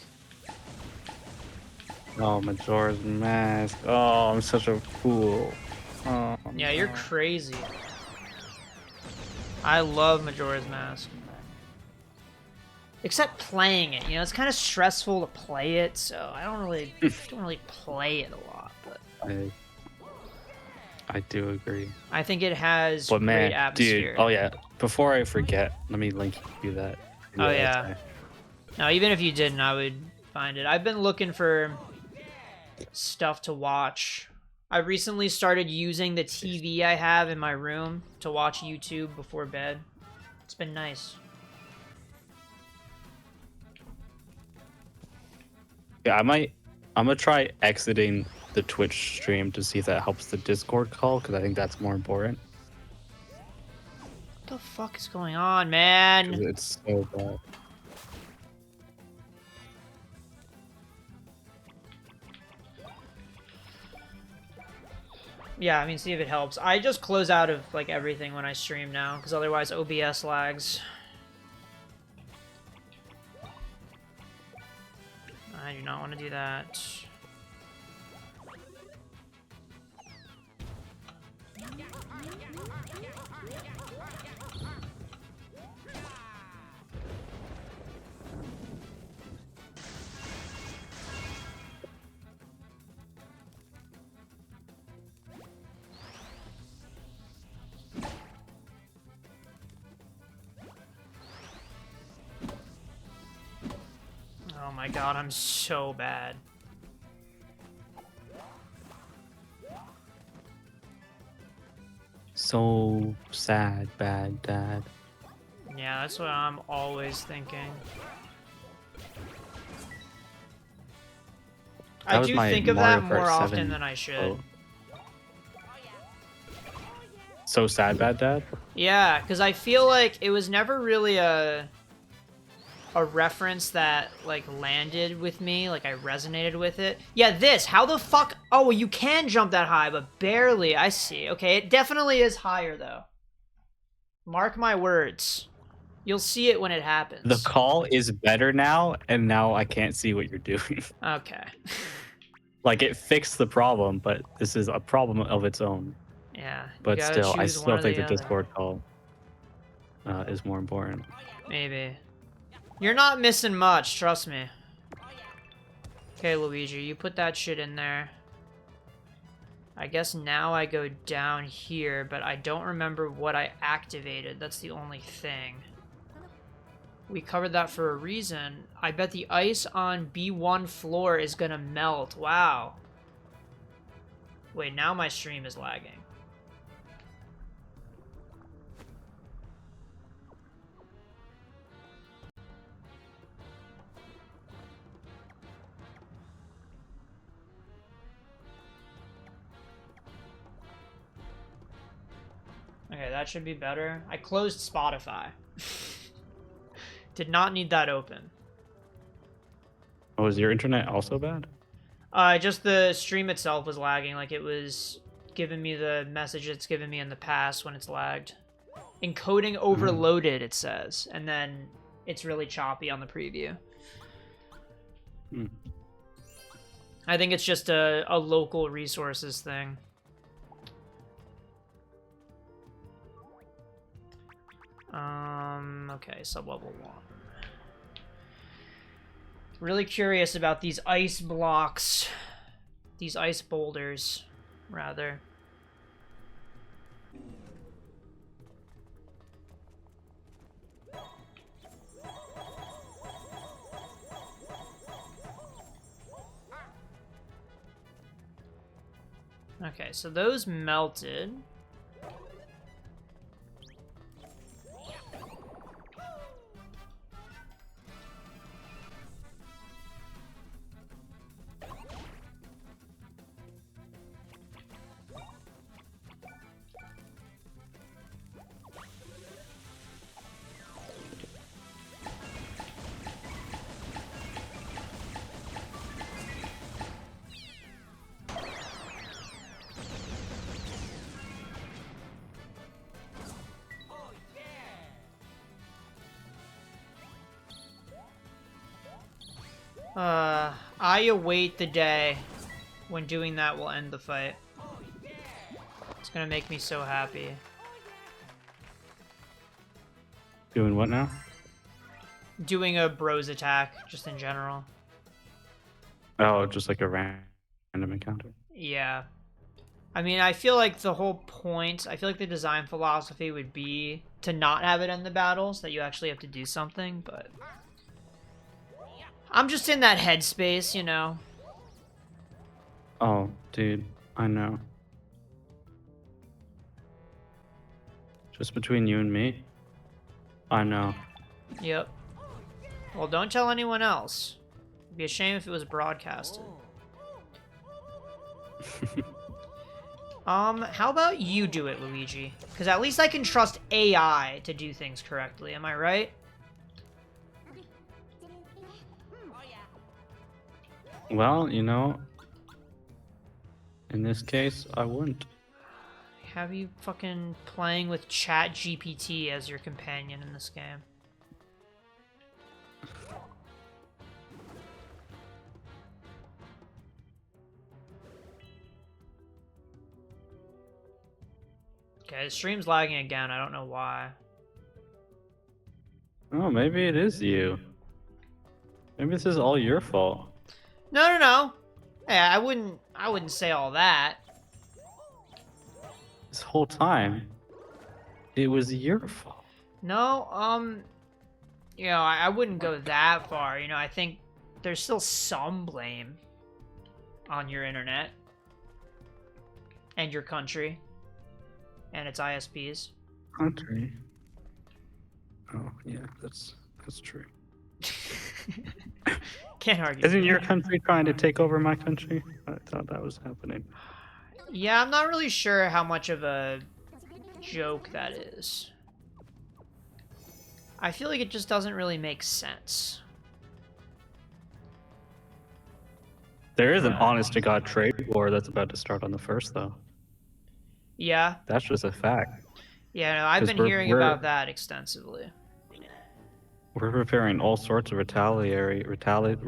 Oh, Majora's Mask. Oh, I'm such a fool. Oh, Yeah, you're crazy. I love Majora's Mask. Except playing it, you know, it's kind of stressful to play it, so I don't really play it a lot. But I do agree. I think it has But man, great atmosphere. dude, oh yeah. Before I forget, let me link you that. Oh yeah. No, even if you didn't, I would find it. I've been looking for stuff to watch. I recently started using the TV I have in my room to watch YouTube before bed. It's been nice. Yeah, I'm gonna try exiting the Twitch stream to see if that helps the Discord call, because I think that's more important. What the fuck is going on, man? It's so bad. Yeah, I mean, see if it helps. I just close out of, like, everything when I stream now, because otherwise OBS lags. I do not want to do that. Oh my god, I'm so bad. So sad, bad dad. Yeah, that's what I'm always thinking. I do think of that more often than I should. So sad, bad dad? Yeah, because I feel like it was never really a reference that, like, landed with me, like, I resonated with it. Yeah, this, how the fuck... Oh, you can jump that high, but barely, I see. Okay, it definitely is higher, though. Mark my words. You'll see it when it happens. The call is better now, and now I can't see what you're doing. Okay. Like, it fixed the problem, but this is a problem of its own. Yeah. But still, I still think the other. Discord call is more important. Maybe. You're not missing much, trust me. Okay, Luigi, you put that shit in there. I guess now I go down here, but I don't remember what I activated. That's the only thing. We covered that for a reason. I bet the ice on B1 floor is gonna melt. Wow. Wait, now my stream is lagging. Okay, that should be better. I closed Spotify. Did not need that open. Oh, is your internet also bad? Just the stream itself was lagging. Like, it was giving me the message it's given me in the past when it's lagged. Encoding overloaded, it says. And then it's really choppy on the preview. I think it's just a local resources thing. Okay, sublevel 1. Really curious about these ice blocks. These ice boulders, rather. Okay, so those melted. I await the day when doing that will end the fight. It's gonna make me so happy. Doing what now? Doing a bros attack, just in general. Oh, just like a random encounter. Yeah. I mean, I feel like the whole point, I feel like the design philosophy would be to not have it end the battles, that you actually have to do something, but... I'm just in that headspace, you know? Oh, dude, I know. Just between you and me, I know. Yep. Well, don't tell anyone else. It'd be a shame if it was broadcasted. How about you do it, Luigi? Because at least I can trust AI to do things correctly, am I right? Well, you know, in this case, I wouldn't. Have you fucking playing with Chat GPT as your companion in this game? Okay, the stream's lagging again. I don't know why. Oh, maybe it is you. Maybe this is all your fault. No. Hey, I wouldn't say all that. This whole time, it was your fault. No, you know, I wouldn't go that far. You know, I think there's still some blame on your internet and your country and its ISPs. Country. Oh yeah, that's true. Can't argue. Isn't your country trying to take over my country? I thought that was happening. Yeah, I'm not really sure how much of a joke that is. I feel like it just doesn't really make sense. There is an honest-to-God trade war that's about to start on the 1st, though. Yeah? That's just a fact. Yeah, no, I've been hearing about that extensively. We're preparing all sorts of retaliatory Retaliatory?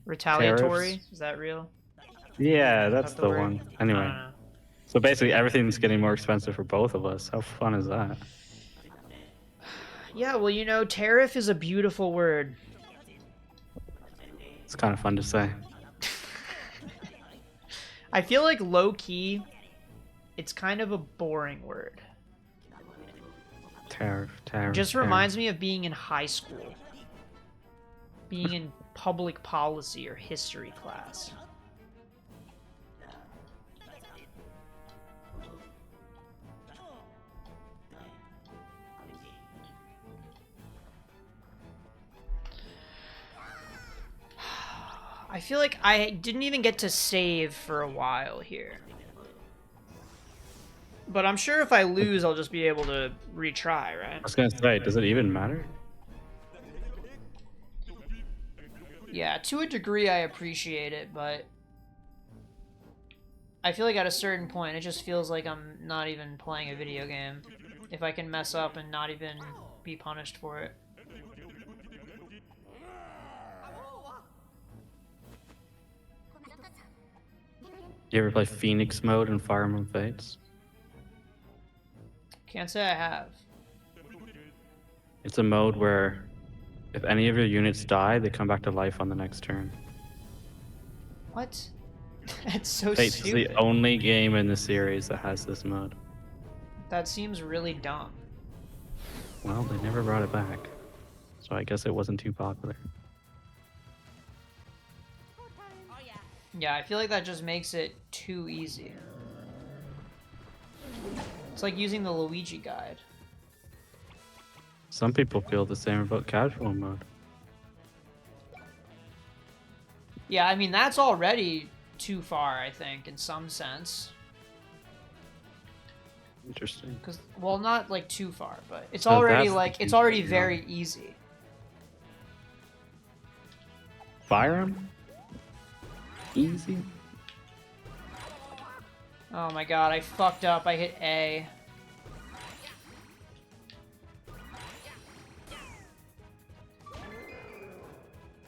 tariffs. Is that real? Yeah, Is that's that the word? one. I Anyway, don't know. so basically everything's getting more expensive for both of us. How fun is that? Yeah, well, you know, tariff is a beautiful word. It's kind of fun to say. I feel like low-key, it's kind of a boring word. Just reminds me of being in high school. Being in public policy or history class. I feel like I didn't even get to save for a while here. But I'm sure if I lose, I'll just be able to retry, right? I was gonna say, does it even matter? Yeah, to a degree I appreciate it, but I feel like at a certain point, it just feels like I'm not even playing a video game. If I can mess up and not even be punished for it. You ever play Phoenix mode in Fire Emblem Fates? Can't say I have. It's a mode where if any of your units die, they come back to life on the next turn. What? That's so Fates stupid. is the only game in the series that has this mode. That seems really dumb. Well, they never brought it back. So I guess it wasn't too popular. Yeah, I feel like that just makes it too easy. It's like using the Luigi guide. Some people feel the same about casual mode. Yeah, I mean, that's already too far, I think, in some sense. Interesting. Because, well, not, like, too far, but it's So already, that's like, the it's already key, very easy. Fire Emblem? Easy? Oh my god, I fucked up. I hit A.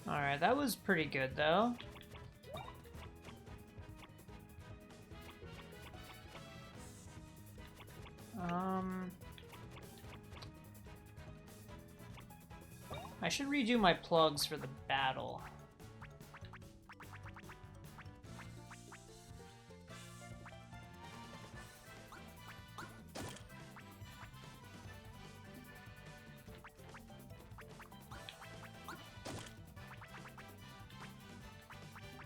Alright, that was pretty good, though. I should redo my plugs for the battle.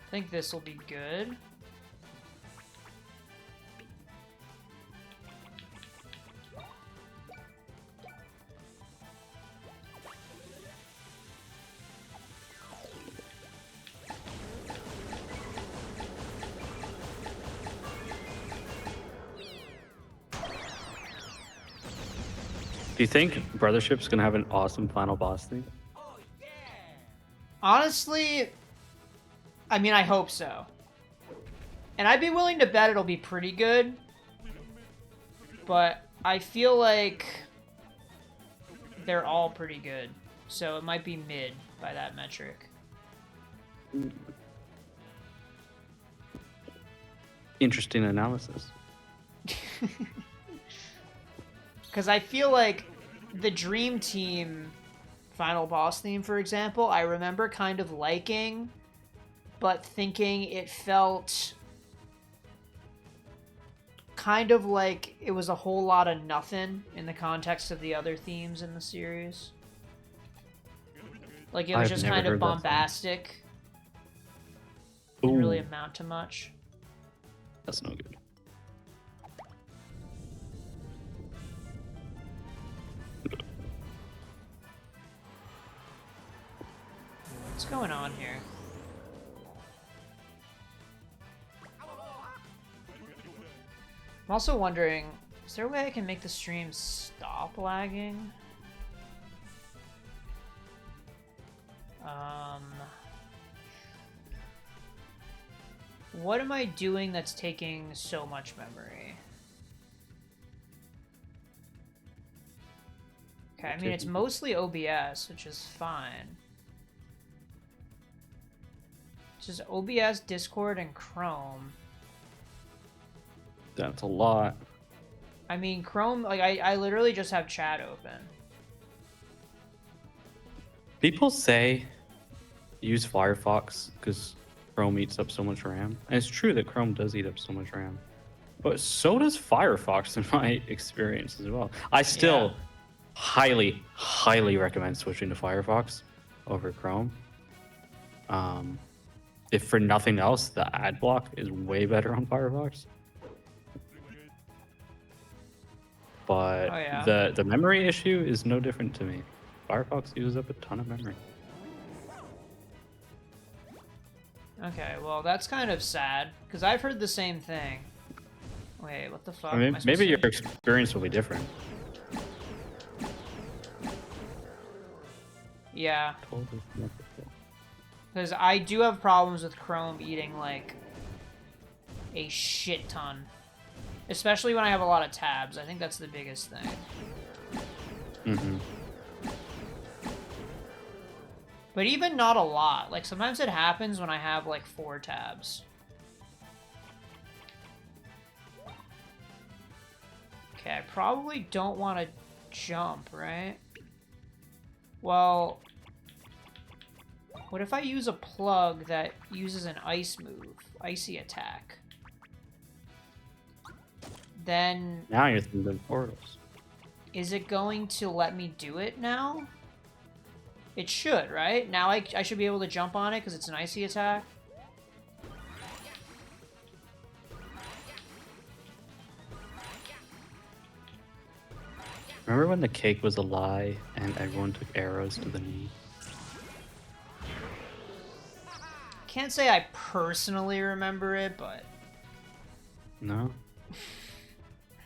I think this will be good. Do you think Brothership's gonna have an awesome final boss theme? Honestly, I mean, I hope so. And I'd be willing to bet it'll be pretty good. But I feel like they're all pretty good. So it might be mid by that metric. Interesting analysis. Because I feel like the Dream Team final boss theme, for example, I remember kind of liking, but thinking it felt kind of like it was a whole lot of nothing in the context of the other themes in the series. Like, it was I've just never kind of heard that bombastic. Didn't Ooh. really amount to much. That's no good. What's going on here? I'm also wondering, is there a way I can make the stream stop lagging? What am I doing that's taking so much memory? Okay, I mean, it's mostly OBS, which is fine. It's just OBS, Discord, and Chrome. That's a lot. I mean, Chrome, like, I literally just have chat open. People say use Firefox because Chrome eats up so much RAM. And it's true that Chrome does eat up so much RAM. But so does Firefox in my experience as well. I still highly recommend switching to Firefox over Chrome. If for nothing else, the ad block is way better on Firefox. But Oh, yeah. the memory issue is no different to me. Firefox uses up a ton of memory. Okay, well, that's kind of sad, because I've heard the same thing. Wait, what the fuck? I mean, Am I supposed maybe to- your experience will be different. Yeah, Totally. because I do have problems with Chrome eating, like, a shit ton. Especially when I have a lot of tabs. I think that's the biggest thing. Mm-hmm. But even not a lot. Like, sometimes it happens when I have, like, 4 tabs. Okay, I probably don't want to jump, right? Well, what if I use a plug that uses an ice move? Icy attack. Then, Now you're thinking of portals. is it going to let me do it now? It should, right? Now I should be able to jump on it because it's an icy attack. Remember when the cake was a lie and everyone took arrows to the knee? Can't say I personally remember it, but No?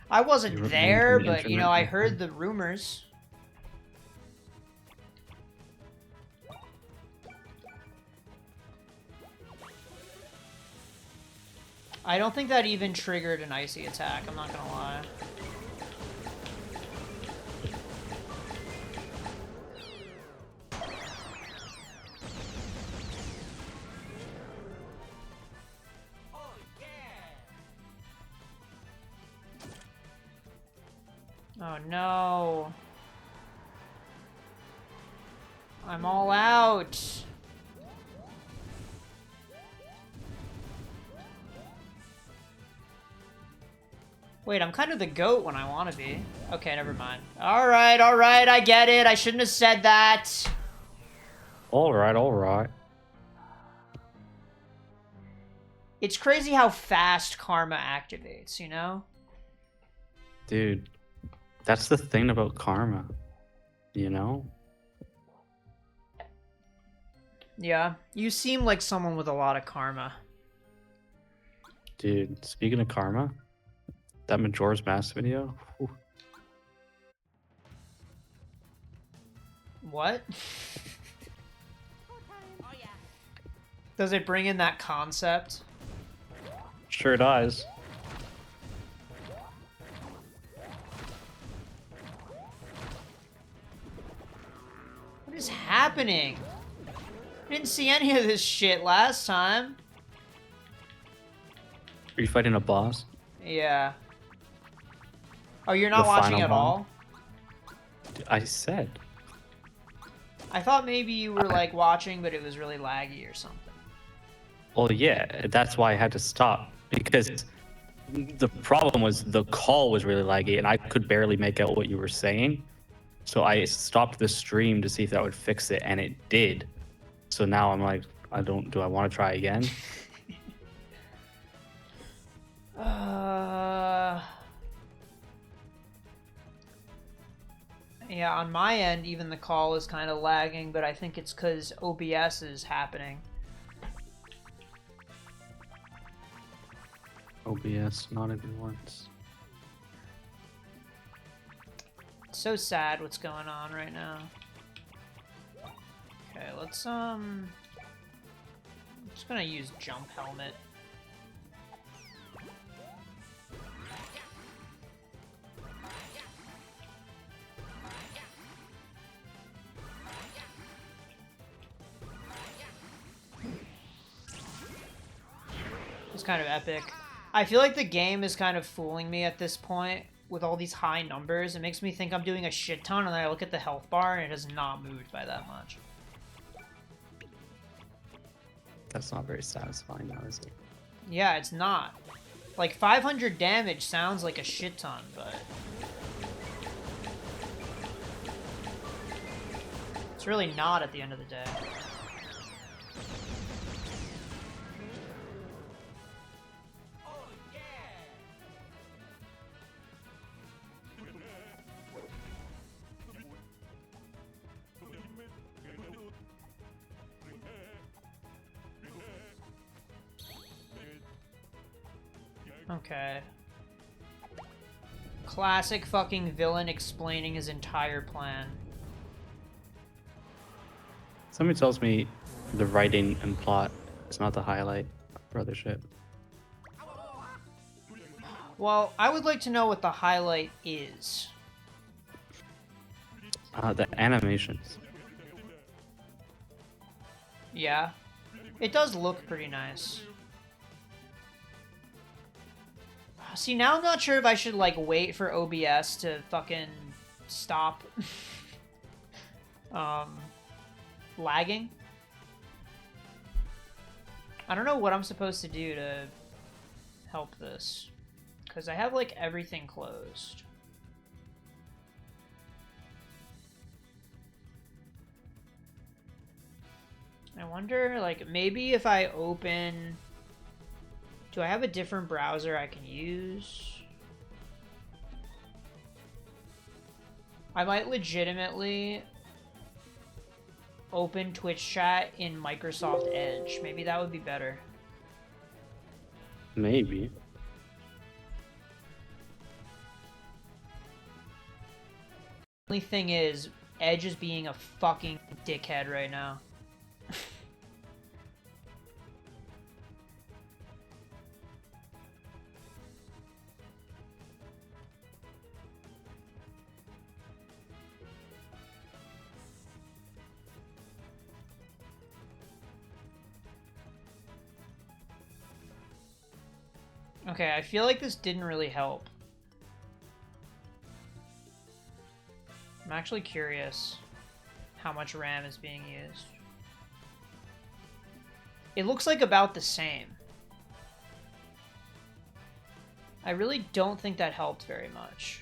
I wasn't You there, remember the but, you know, I internet? heard the rumors. I don't think that even triggered an icy attack, I'm not gonna lie. Oh no. I'm all out. Wait, I'm kind of the goat when I want to be. Okay, never mind. Alright, I get it. I shouldn't have said that. Alright, alright. It's crazy how fast karma activates, you know? Dude, that's the thing about karma. You know? Yeah, you seem like someone with a lot of karma. Dude, speaking of karma, that Majora's Mask video, whew, What? Does it bring in that concept? sure does. What is happening? I didn't see any of this shit last time. Are you fighting a boss? Yeah. Oh, you're not The watching final at one? all? I said. I thought maybe you were, like, watching, but it was really laggy or something. Well, yeah, that's why I had to stop. Because the problem was the call was really laggy and I could barely make out what you were saying. So I stopped the stream to see if that would fix it, and it did. So now I'm like, do I want to try again? Yeah, on my end, even the call is kind of lagging, but I think it's because OBS is happening. OBS, not at once. It's so sad what's going on right now. Okay, let's, I'm just gonna use jump helmet. It's kind of epic. I feel like the game is kind of fooling me at this point with all these high numbers. It makes me think I'm doing a shit ton, and then I look at the health bar and it has not moved by that much. That's not very satisfying now, is it? Yeah, it's not. Like, 500 damage sounds like a shit ton, but... It's really not at the end of the day. Okay. Classic fucking villain explaining his entire plan. Somebody tells me the writing and plot is not the highlight of Brothership. Well, I would like to know what the highlight is. The animations. Yeah. It does look pretty nice. See, now I'm not sure if I should, like, wait for OBS to fucking stop lagging. I don't know what I'm supposed to do to help this, because I have, like, everything closed. I wonder, like, maybe if I open... Do I have a different browser I can use? I might legitimately open Twitch chat in Microsoft Edge. Maybe that would be better. Maybe. The only thing is, Edge is being a fucking dickhead right now. Okay, I feel like this didn't really help. I'm actually curious how much RAM is being used. It looks like about the same. I really don't think that helped very much.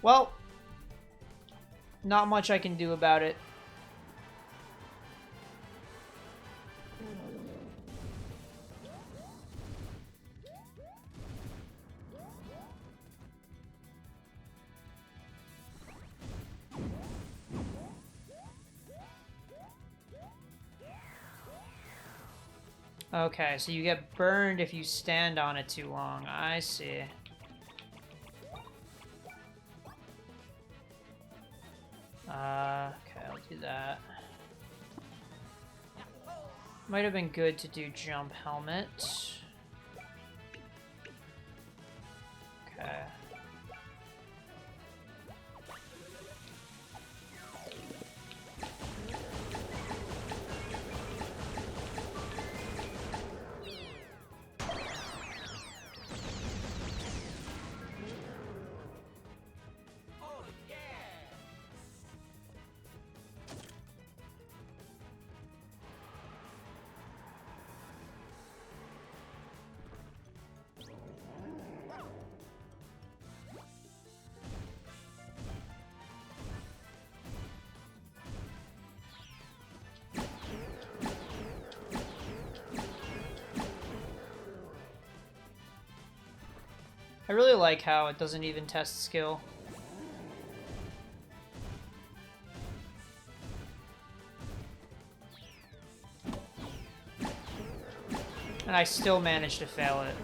Well, not much I can do about it. Okay, so you get burned if you stand on it too long. I see. Okay, I'll do that. Might have been good to do jump helmet. Okay. I really like how it doesn't even test skill. And I still managed to fail it.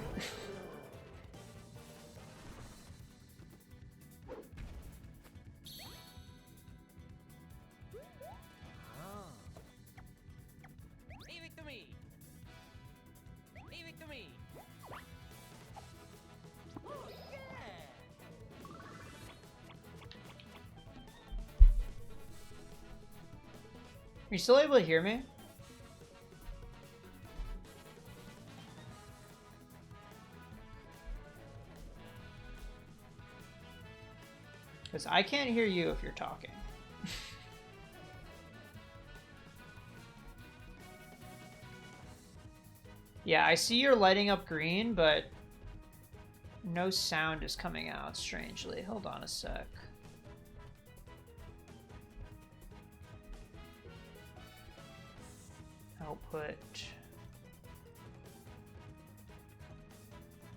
Leave it to me. Leave it to me. Oh, yeah. Are you still able to hear me? Because I can't hear you if you're talking. Yeah, I see you're lighting up green, but No sound is coming out, strangely. Hold on a sec. Output.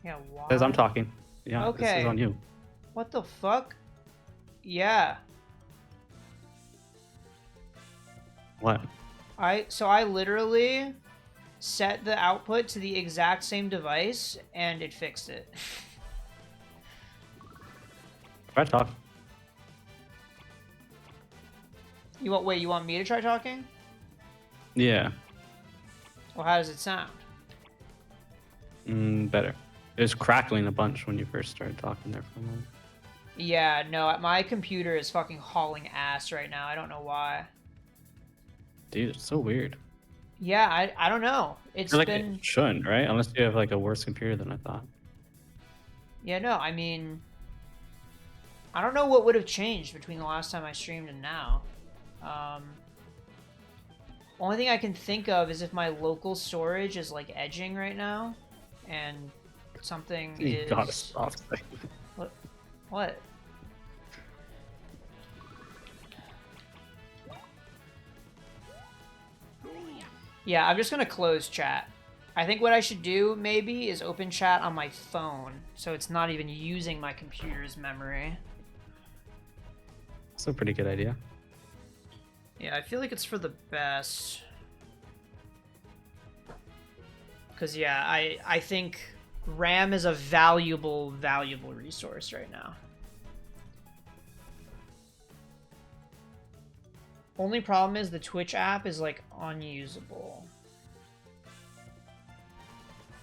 Yeah, why? Says I'm talking. Yeah, this Okay. is on you. What the fuck? Yeah. What? So I literally set the output to the exact same device and it fixed it. Try talk. You want me to try talking? Yeah. Well, how does it sound? Better. It was crackling a bunch when you first started talking there for a moment. Yeah, no, my computer is fucking hauling ass right now. I don't know why. Dude, it's so weird. Yeah, I don't know. It's Like been... it shouldn't, right? Unless you have like a worse computer than I thought. Yeah, no, I mean... I don't know what would have changed between the last time I streamed and now. Only thing I can think of is if my local storage is like edging right now, and something You is... gotta stop. What? Yeah, I'm just gonna close chat. I think what I should do, maybe, is open chat on my phone, so it's not even using my computer's memory. That's a pretty good idea. Yeah, I feel like it's for the best. Because, yeah, I think RAM is a valuable resource right now. Only problem is the Twitch app is, like, unusable.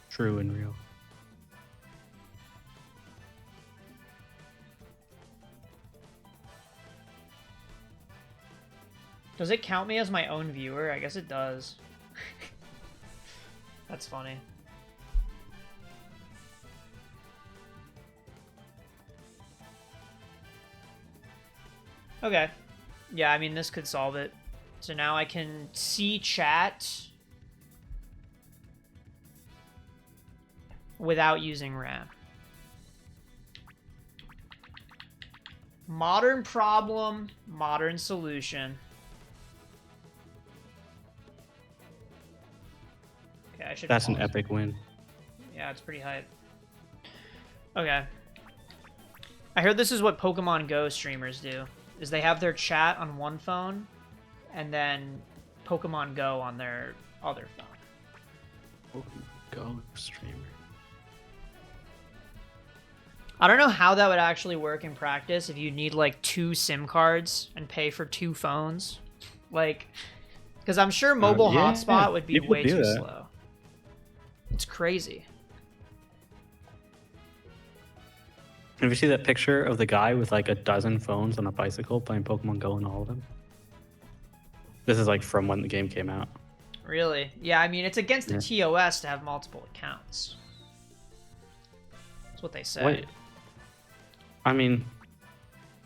True and real. Does it count me as my own viewer? I guess it does. That's funny. Okay. Yeah, I mean, this could solve it. So now I can see chat without using RAM. Modern problem, modern solution. Okay, I should. That's an pause. epic win. Yeah, it's pretty hype. Okay. I heard this is what Pokemon Go streamers do. Is they have their chat on one phone, and then Pokemon Go on their other phone. Go streamer. I don't know how that would actually work in practice if you need like 2 SIM cards and pay for 2 phones. Like, because I'm sure mobile yeah, hotspot would be people way do too that. slow. It's crazy. Have you seen that picture of the guy with like a dozen phones on a bicycle playing Pokemon Go on all of them? This is like from when the game came out. Really? Yeah, I mean, it's against the TOS to have multiple accounts. That's what they say. Wait. I mean,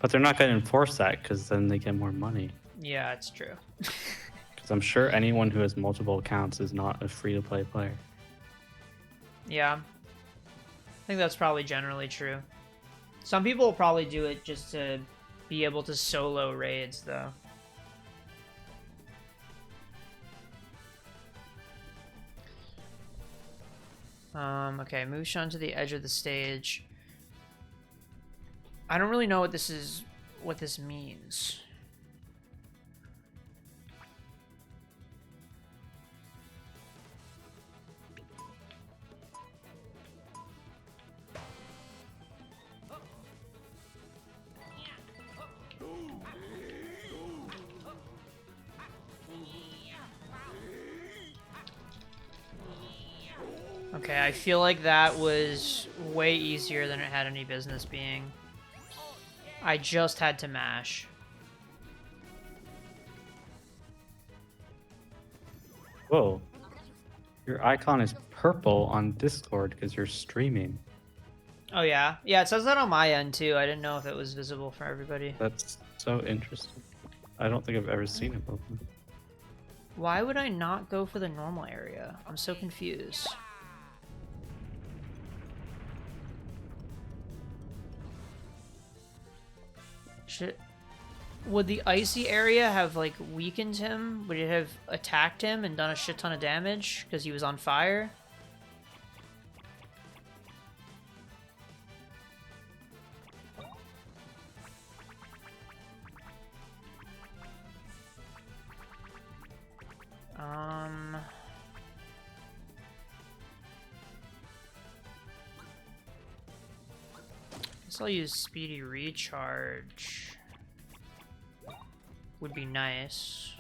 but they're not going to enforce that because then they get more money. Yeah, it's true. Because I'm sure anyone who has multiple accounts is not a free-to-play player. Yeah. I think that's probably generally true. Some people will probably do it just to be able to solo raids, though. Okay, move Sean to the edge of the stage. I don't really know what this means. Okay, I feel like that was way easier than it had any business being. I just had to mash. Whoa. Your icon is purple on Discord because you're streaming. Oh yeah? Yeah, it says that on my end too. I didn't know if it was visible for everybody. That's so interesting. I don't think I've ever seen it before. Why would I not go for the normal area? I'm so confused. Should... Would the icy area have, like, weakened him? Would it have attacked him and done a shit ton of damage because he was on fire? Guess I'll use Speedy Recharge. Would be nice.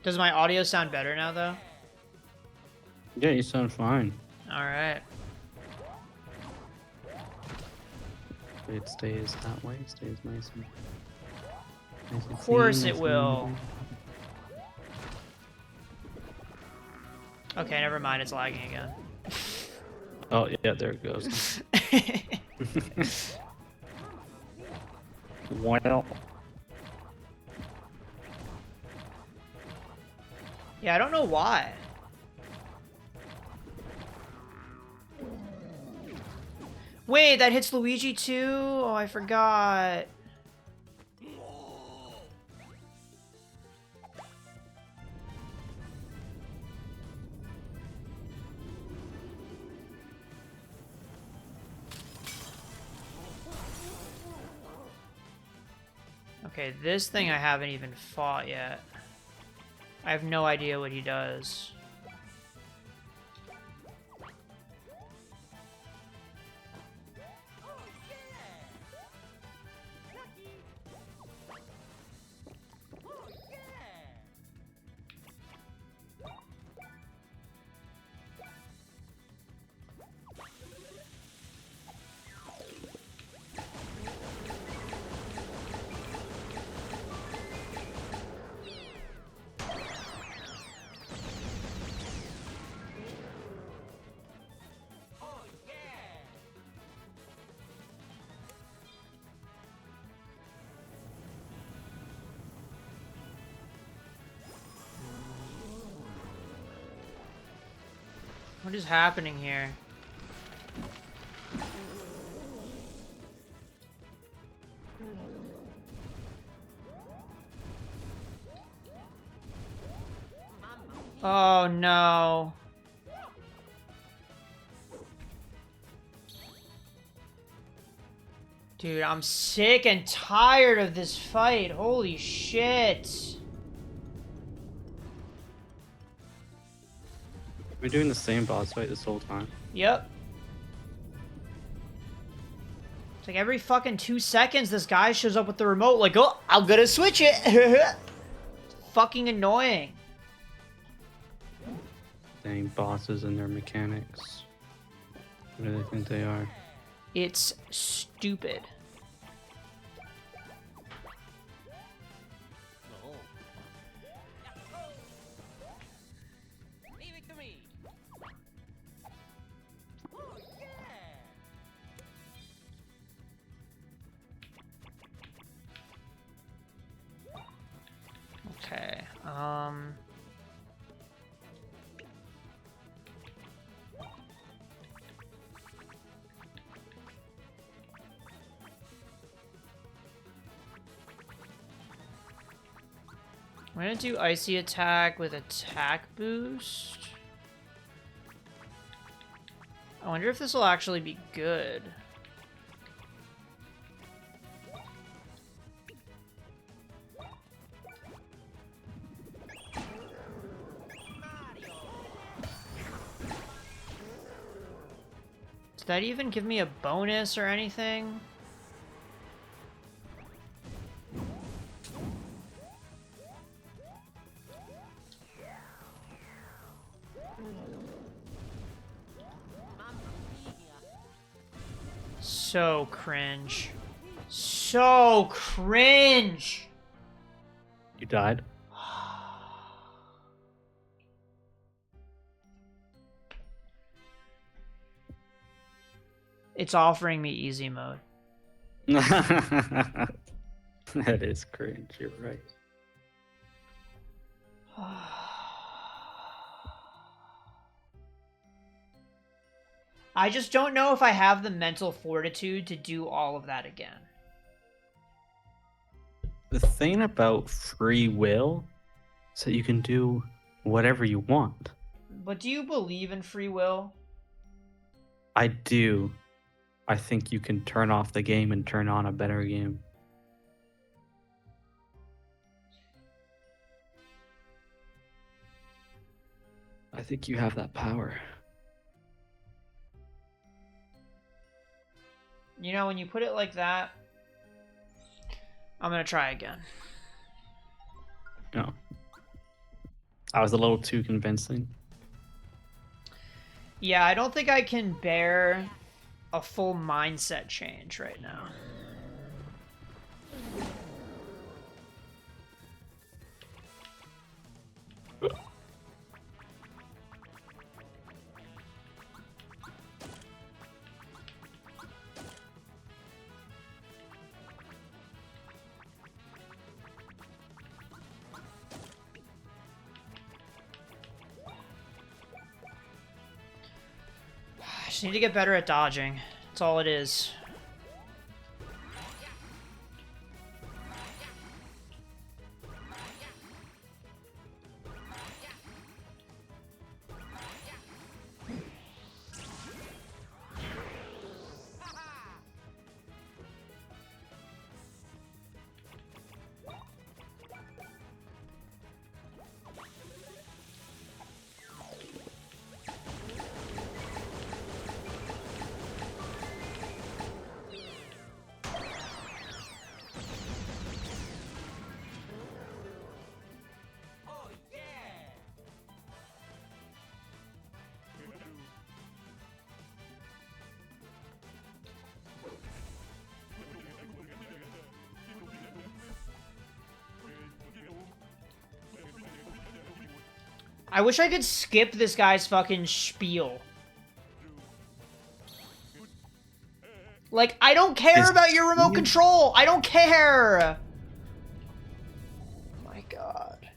Does my audio sound better now, though? Yeah, you sound fine. Alright. It stays that way. It stays nice and Of course it will. Okay, never mind. It's lagging again. Oh, yeah, there it goes. Well, yeah, I don't know why. Wait, that hits Luigi too? Oh, I forgot. Okay, this thing I haven't even fought yet. I have no idea what he does. What is happening here? Oh no. Dude, I'm sick and tired of this fight. Holy shit. we're doing the same boss fight this whole time. Yep. It's like every fucking 2 seconds this guy shows up with the remote like, oh, I'm gonna switch it. Fucking annoying. Dang bosses and their mechanics. What do they think they are? It's stupid. No. Leave it to me. Oh, yeah. Okay, I'm gonna do Icy Attack with attack boost. I wonder if this will actually be good. Does that even give me a bonus or anything? So cringe. So cringe! You died? It's offering me easy mode. That is cringe. You're right. I just don't know if I have the mental fortitude to do all of that again. The thing about free will is that you can do whatever you want. But do you believe in free will? I do. I think you can turn off the game and turn on a better game. I think you have that power. You know, when you put it like that, I'm gonna try again. No. I was a little too convincing. Yeah, I don't think I can bear a full mindset change right now. I just need to get better at dodging. That's all it is. Oh yeah! I wish I could skip this guy's fucking spiel. Like, I don't care His about your remote spiel? control! I don't care! My god.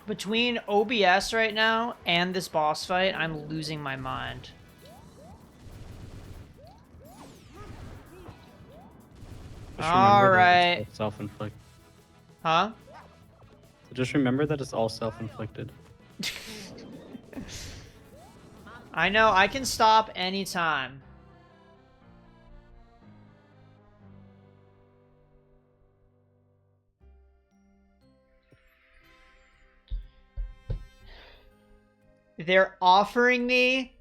Between OBS right now and this boss fight, I'm losing my mind. Just remember that Alright. it's all self-inflicted. Huh? Just remember that it's all self-inflicted. I know, I can stop anytime. They're offering me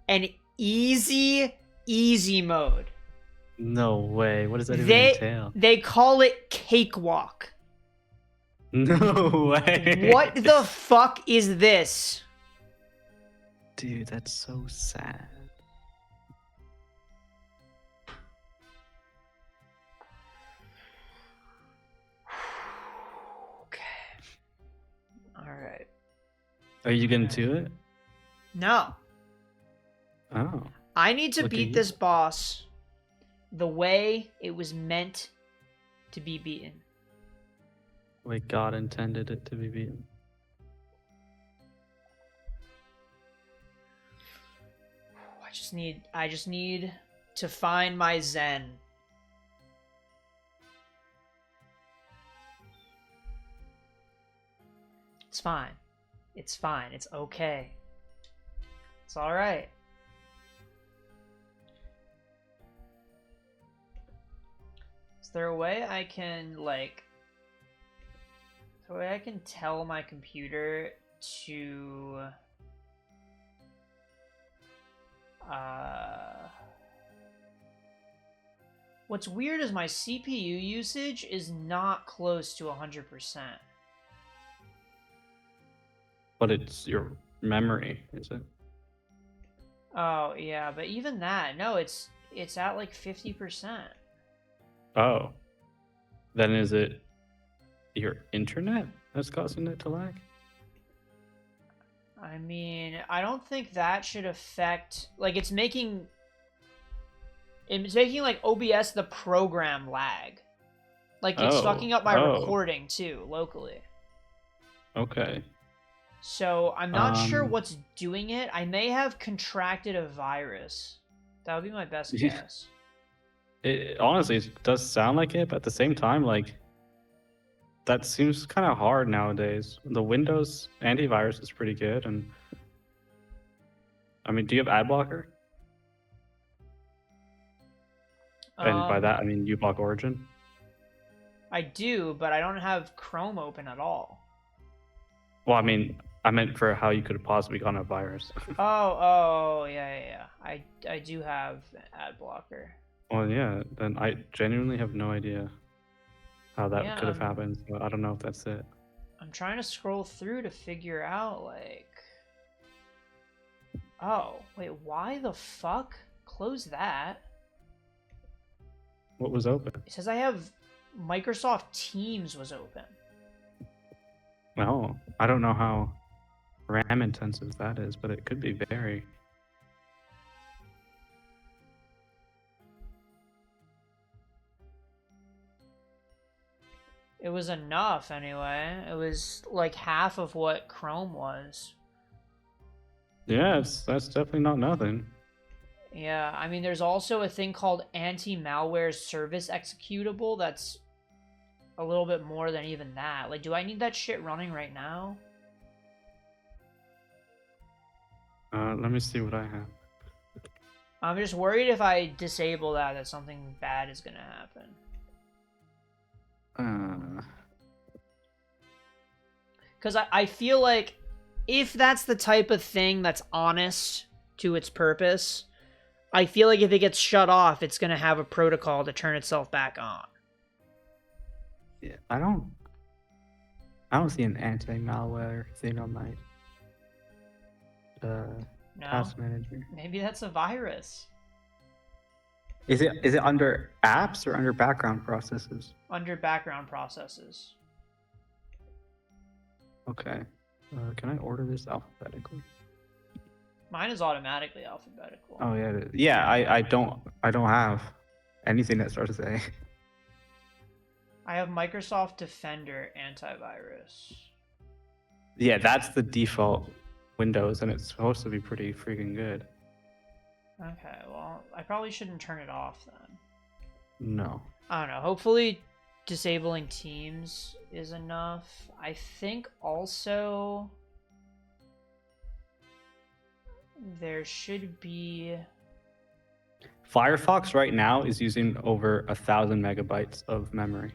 an easy mode. No way. What does that even entail? They call it Cakewalk. No way. What the fuck is this? Dude, that's so sad. right. Are you getting to it? No. Oh. I need to Look at beat you. this boss the way it was meant to be beaten. Like God intended it to be beaten. I just need to find my zen. It's fine. It's fine. It's okay. It's all right. Is there a way I can like is there a way I can tell my computer to what's weird is my CPU usage is not close to 100%. But it's your memory, is it? Oh, yeah, but even that, no, it's at like 50%. Oh. Then is it your internet that's causing it to lag? I mean, I don't think that should affect like it's making like OBS the program lag. Like it's fucking up my Oh. recording too locally. Okay. So I'm not sure Um, what's doing it. I may have contracted a virus. That would be my best Yeah. guess. It honestly it does sound like it, but at the same time, like that seems kind of hard nowadays. The Windows antivirus is pretty good, and I mean, do you have ad blocker? And by that, I mean uBlock Origin. I do, but I don't have Chrome open at all. Well, I mean, I meant for how you could have possibly gotten a virus. Yeah. I do have ad blocker. Well, yeah, then I genuinely have no idea how that Yeah, could have happened. So I don't know if that's it. I'm trying to scroll through to figure out, like... Oh, wait, why the fuck? Close that. What was open? It says I have Microsoft Teams was open. Well, I don't know how RAM intensive that is, but it could be very. It was enough, anyway. It was like half of what Chrome was. Yeah, that's definitely not nothing. Yeah, I mean, there's also a thing called anti-malware service executable that's a little bit more than even that. Like, do I need that shit running right now? Let me see what I have. I'm just worried if I disable that something bad is gonna happen. Because I feel like if that's the type of thing that's honest to its purpose, I feel like if it gets shut off, it's going to have a protocol to turn itself back on. Yeah, I don't see an anti-malware thing on my No? task manager. Maybe that's a virus. Is it under apps or under background processes? Under background processes. Okay. Can I order this alphabetically? Mine is automatically alphabetical. Oh yeah, it is. Yeah. I don't have anything that starts with A. I have Microsoft Defender antivirus. Yeah, that's the default Windows, and it's supposed to be pretty freaking good. Okay, well, I probably shouldn't turn it off then. No. I don't know. Hopefully disabling Teams is enough. I think also there should be... Firefox right now is using over 1,000 megabytes of memory.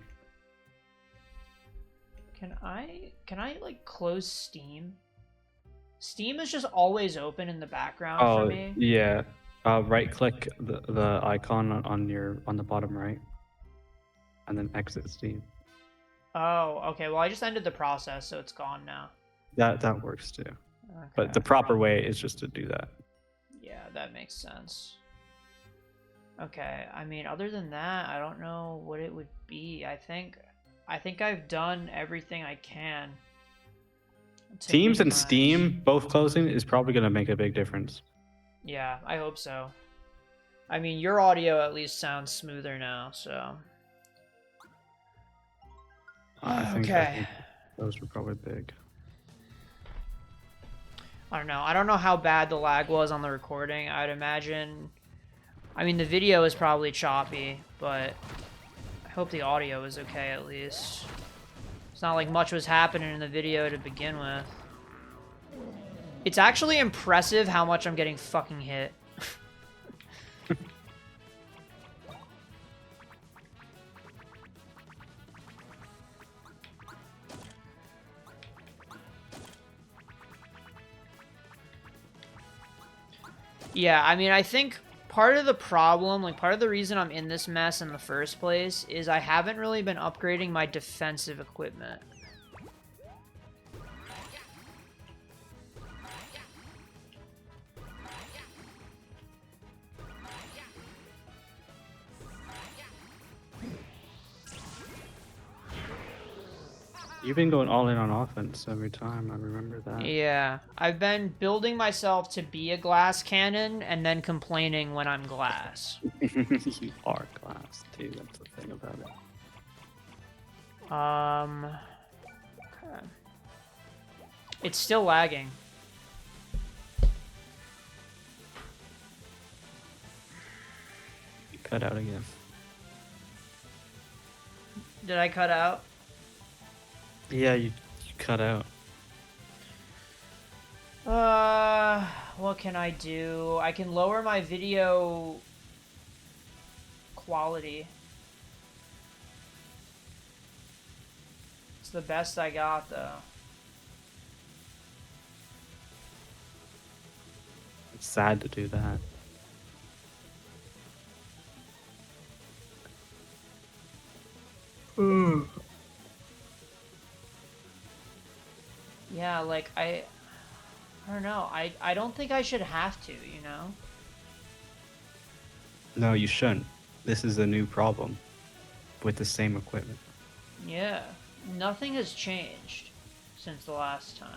Can I like close Steam? Steam is just always open in the background for me. Yeah. Right click the icon on the bottom right, and then exit Steam. Oh, okay. Well, I just ended the process, so it's gone now. That works too. Okay. But the proper way is just to do that. Yeah, that makes sense. Okay, I mean, other than that, I don't know what it would be. I think I've done everything I can. Teams and minimize. Steam both closing is probably going to make a big difference. Yeah, I hope so. I mean, your audio at least sounds smoother now, so. I think Okay. those were probably big. I don't know. I don't know how bad the lag was on the recording. I'd imagine. I mean, the video is probably choppy, but I hope the audio is okay at least. It's not like much was happening in the video to begin with. It's actually impressive how much I'm getting fucking hit. Yeah, I mean, I think part of the problem, like part of the reason I'm in this mess in the first place is I haven't really been upgrading my defensive equipment. You've been going all in on offense every time. I remember that. Yeah, I've been building myself to be a glass cannon and then complaining when I'm glass. You are glass too. That's the thing about it. Okay. It's still lagging. You cut out again. Did I cut out? Yeah, you cut out. What can I do? I can lower my video quality. It's the best I got, though. It's sad to do that. Yeah, like, I don't know. I don't think I should have to, you know? No, you shouldn't. This is a new problem with the same equipment. Yeah. Nothing has changed since the last time.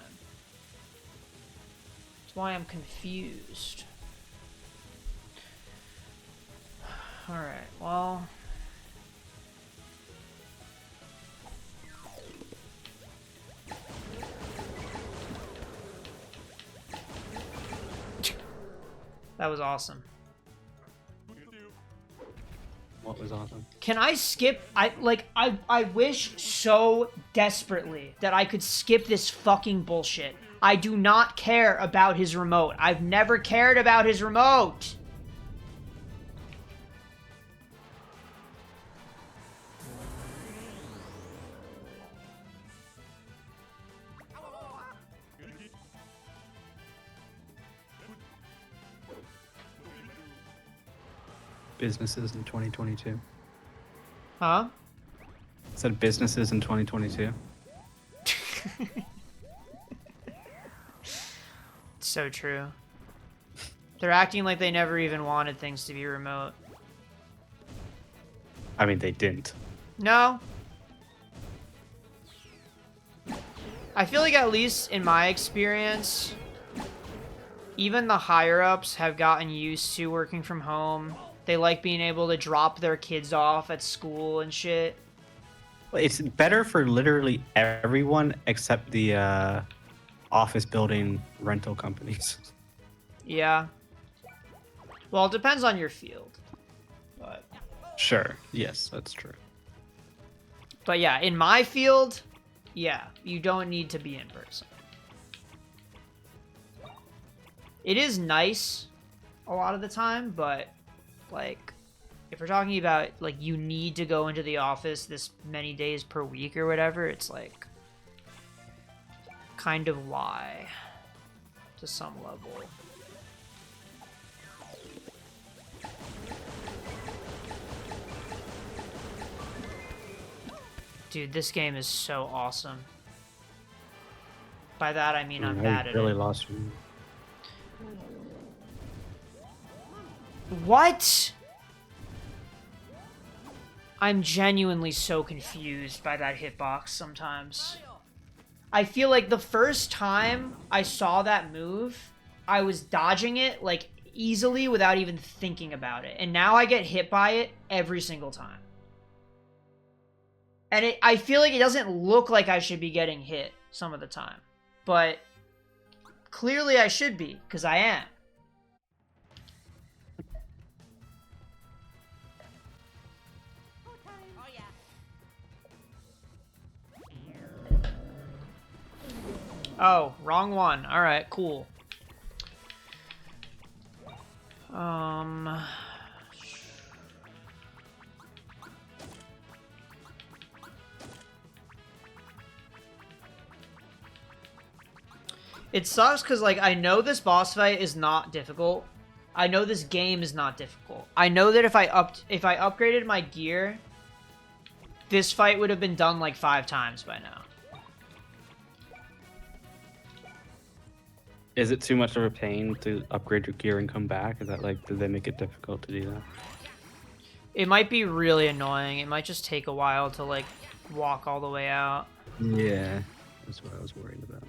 That's why I'm confused. Alright, well... That was awesome. What was awesome? Can I skip? I wish so desperately that I could skip this fucking bullshit. I do not care about his remote. I've never cared about his remote. Businesses in 2022. Huh? Said businesses in 2022. It's so true. They're acting like they never even wanted things to be remote. I mean, they didn't. No. I feel like at least in my experience, even the higher-ups have gotten used to working from home. They like being able to drop their kids off at school and shit. Well, it's better for literally everyone except the office building rental companies. Yeah. Well, it depends on your field. But Sure. Yes, that's true. yeah, in my field, yeah, you don't need to be in person. It is nice a lot of the time, but like if we're talking about like you need to go into the office this many days per week or whatever, it's like kind of why to some level. Dude, this game is so awesome. By that I mean I'm bad I at really it. lost me. What? I'm genuinely so confused by that hitbox sometimes. I feel like the first time I saw that move, I was dodging it like easily without even thinking about it. And now I get hit by it every single time. And I feel like it doesn't look like I should be getting hit some of the time. But clearly I should be, because I am. Oh yeah. Oh, wrong one. Alright, cool. It sucks because, like, I know this boss fight is not difficult. I know this game is not difficult. I know that if I upgraded my gear, this fight would have been done like 5 times by now. Is it too much of a pain to upgrade your gear and come back? Is that like, did they make it difficult to do that? It might be really annoying. It might just take a while to, like, walk all the way out. Yeah, that's what I was worried about.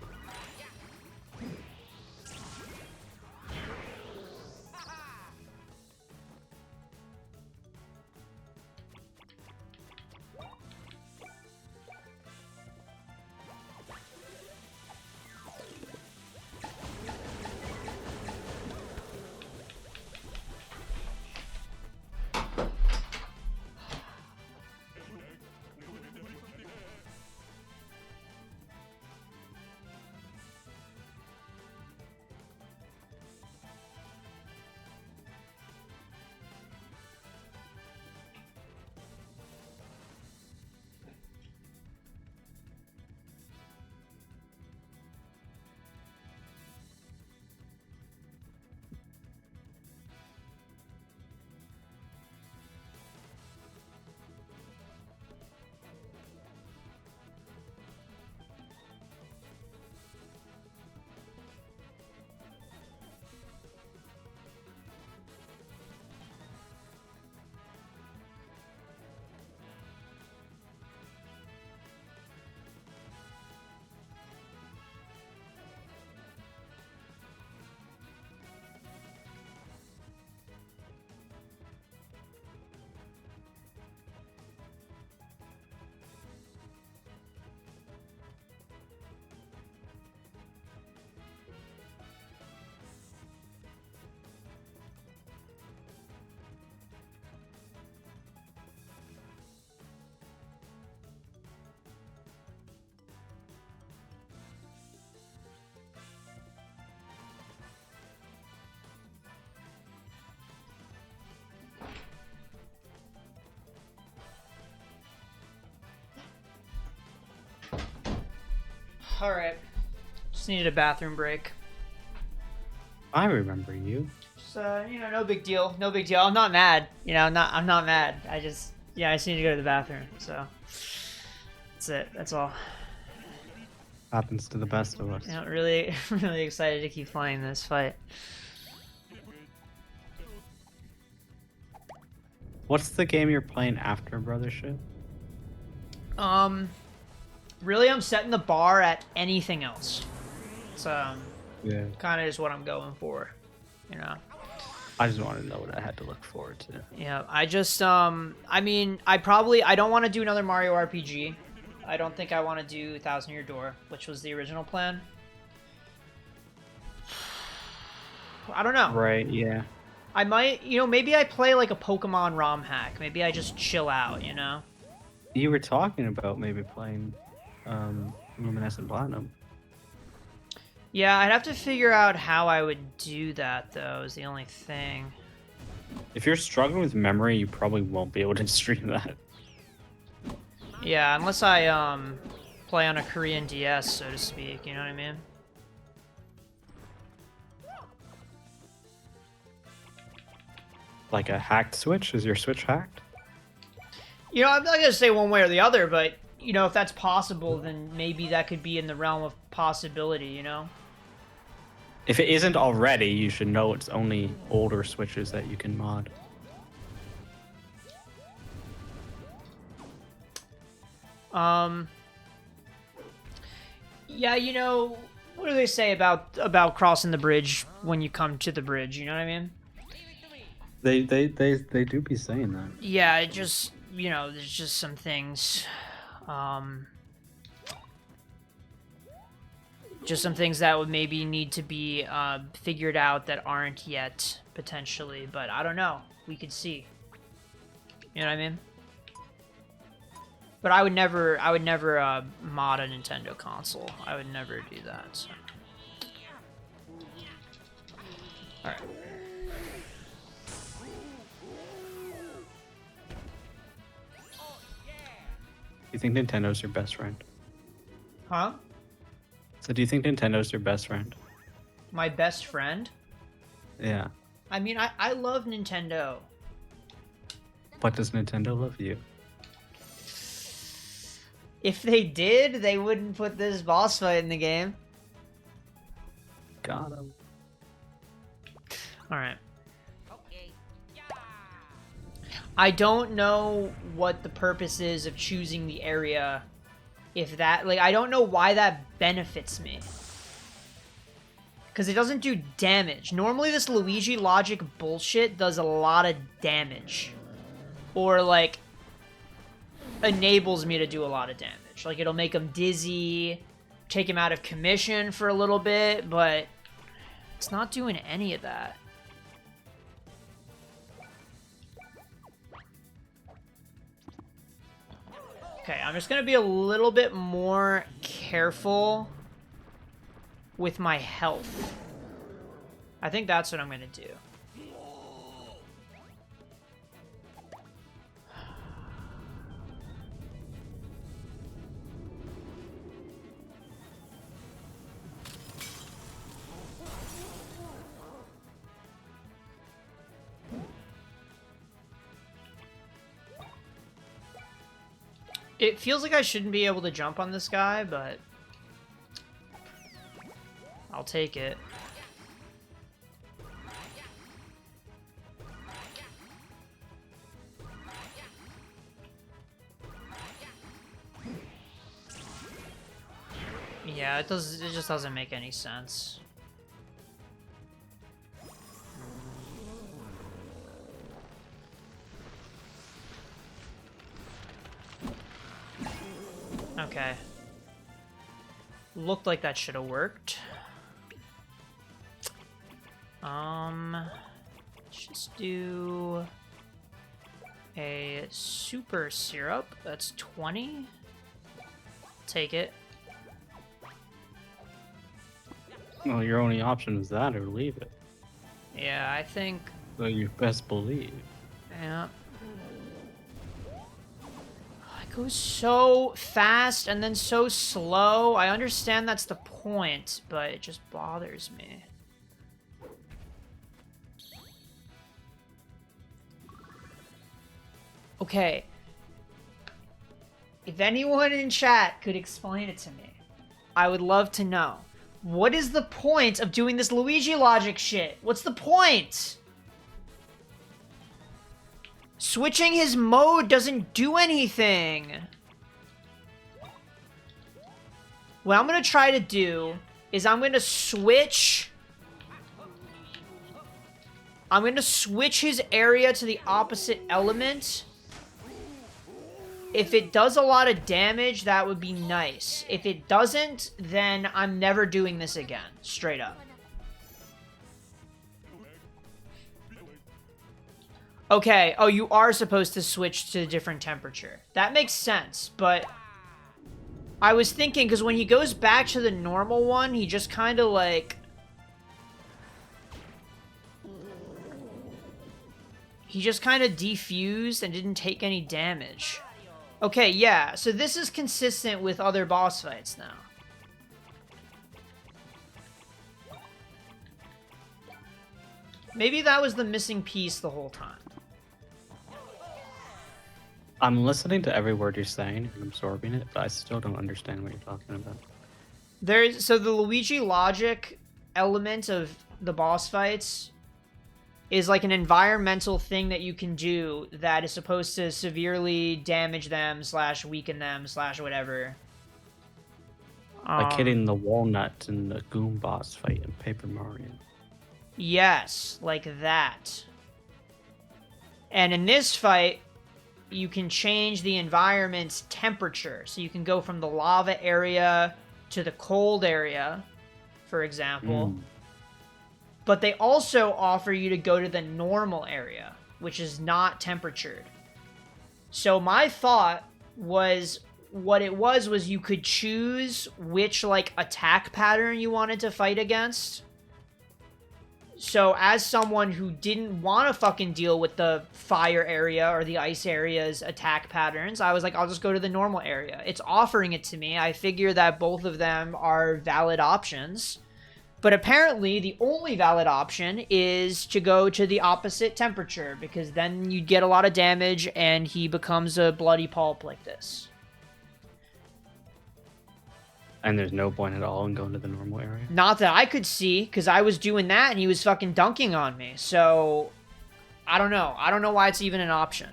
Alright. Just needed a bathroom break. I remember you. So, no big deal. No big deal. I'm not mad. I'm not mad. I just need to go to the bathroom. So, that's it. That's all. Happens to the best of us. Really, really excited to keep playing this fight. What's the game you're playing after Brothership? Really, I'm setting the bar at anything else. So, Yeah. kind of is what I'm going for. I just wanted to know what I had to look forward to. Yeah, I just, I don't want to do another Mario RPG. I don't think I want to do Thousand Year Door, which was the original plan. I don't know. Right, yeah. I might, maybe I play like a Pokemon ROM hack. Maybe I just chill out, You were talking about maybe playing Luminescent Platinum. Yeah, I'd have to figure out how I would do that, though, is the only thing. If you're struggling with memory, you probably won't be able to stream that. Yeah, unless I, play on a Korean DS, so to speak, you know what I mean? Like a hacked Switch? Is your Switch hacked? I'm not gonna say one way or the other, but, if that's possible, then maybe that could be in the realm of possibility, If it isn't already, you should know it's only older Switches that you can mod. Yeah, you know, what do they say about crossing the bridge when you come to the bridge? You know what I mean? They do be saying that. Yeah, it just, you know, there's just some things, um, just some things that would maybe need to be figured out that aren't yet potentially, but I don't know. We could see. You know what I mean? But I would never mod a Nintendo console. I would never do that. So. All right. Do you think Nintendo's your best friend? Huh? So do you think Nintendo's your best friend? My best friend? Yeah. I mean, I love Nintendo. But does Nintendo love you? If they did, they wouldn't put this boss fight in the game. Got him. All right. Okay. Yeah. I don't know what the purpose is of choosing the area. If that, like, I don't know why that benefits me. Because it doesn't do damage. Normally this Luigi logic bullshit does a lot of damage. Or, like, enables me to do a lot of damage. Like, it'll make him dizzy, take him out of commission for a little bit, but it's not doing any of that. Okay, I'm just gonna be a little bit more careful with my health. I think that's what I'm gonna do. It feels like I shouldn't be able to jump on this guy, but I'll take it. Yeah, it just doesn't make any sense. Okay. Looked like that should have worked. Let's just do a super syrup. That's 20. Take it. Well, your only option is that or leave it. Yeah, I think. So you best believe. Yeah. It goes so fast and then so slow. I understand that's the point, but it just bothers me. Okay. If anyone in chat could explain it to me, I would love to know. What is the point of doing this Luigi logic shit? What's the point? Switching his mode doesn't do anything. What I'm gonna try to do is I'm gonna switch his area to the opposite element. If it does a lot of damage, that would be nice. If it doesn't, then I'm never doing this again. Straight up. Okay, oh, you are supposed to switch to a different temperature. That makes sense, but I was thinking, because when he goes back to the normal one, he just kind of like... He just kind of defused and didn't take any damage. Okay, yeah, so this is consistent with other boss fights now. Maybe that was the missing piece the whole time. I'm listening to every word you're saying and absorbing it, but I still don't understand what you're talking about. So the Luigi logic element of the boss fights is like an environmental thing that you can do that is supposed to severely damage them / weaken them / whatever. Like hitting the walnut in the Goom boss fight in Paper Mario. Yes, like that. And in this fight, you can change the environment's temperature. So you can go from the lava area to the cold area, for example. But they also offer you to go to the normal area, which is not temperatured. So my thought was, what it was you could choose which, like, attack pattern you wanted to fight against. So as someone who didn't want to fucking deal with the fire area or the ice area's attack patterns, I was like, I'll just go to the normal area. It's offering it to me. I figure that both of them are valid options. But apparently, the only valid option is to go to the opposite temperature, because then you get a lot of damage and he becomes a bloody pulp like this. And there's no point at all in going to the normal area? Not that I could see, because I was doing that and he was fucking dunking on me. So, I don't know. I don't know why it's even an option.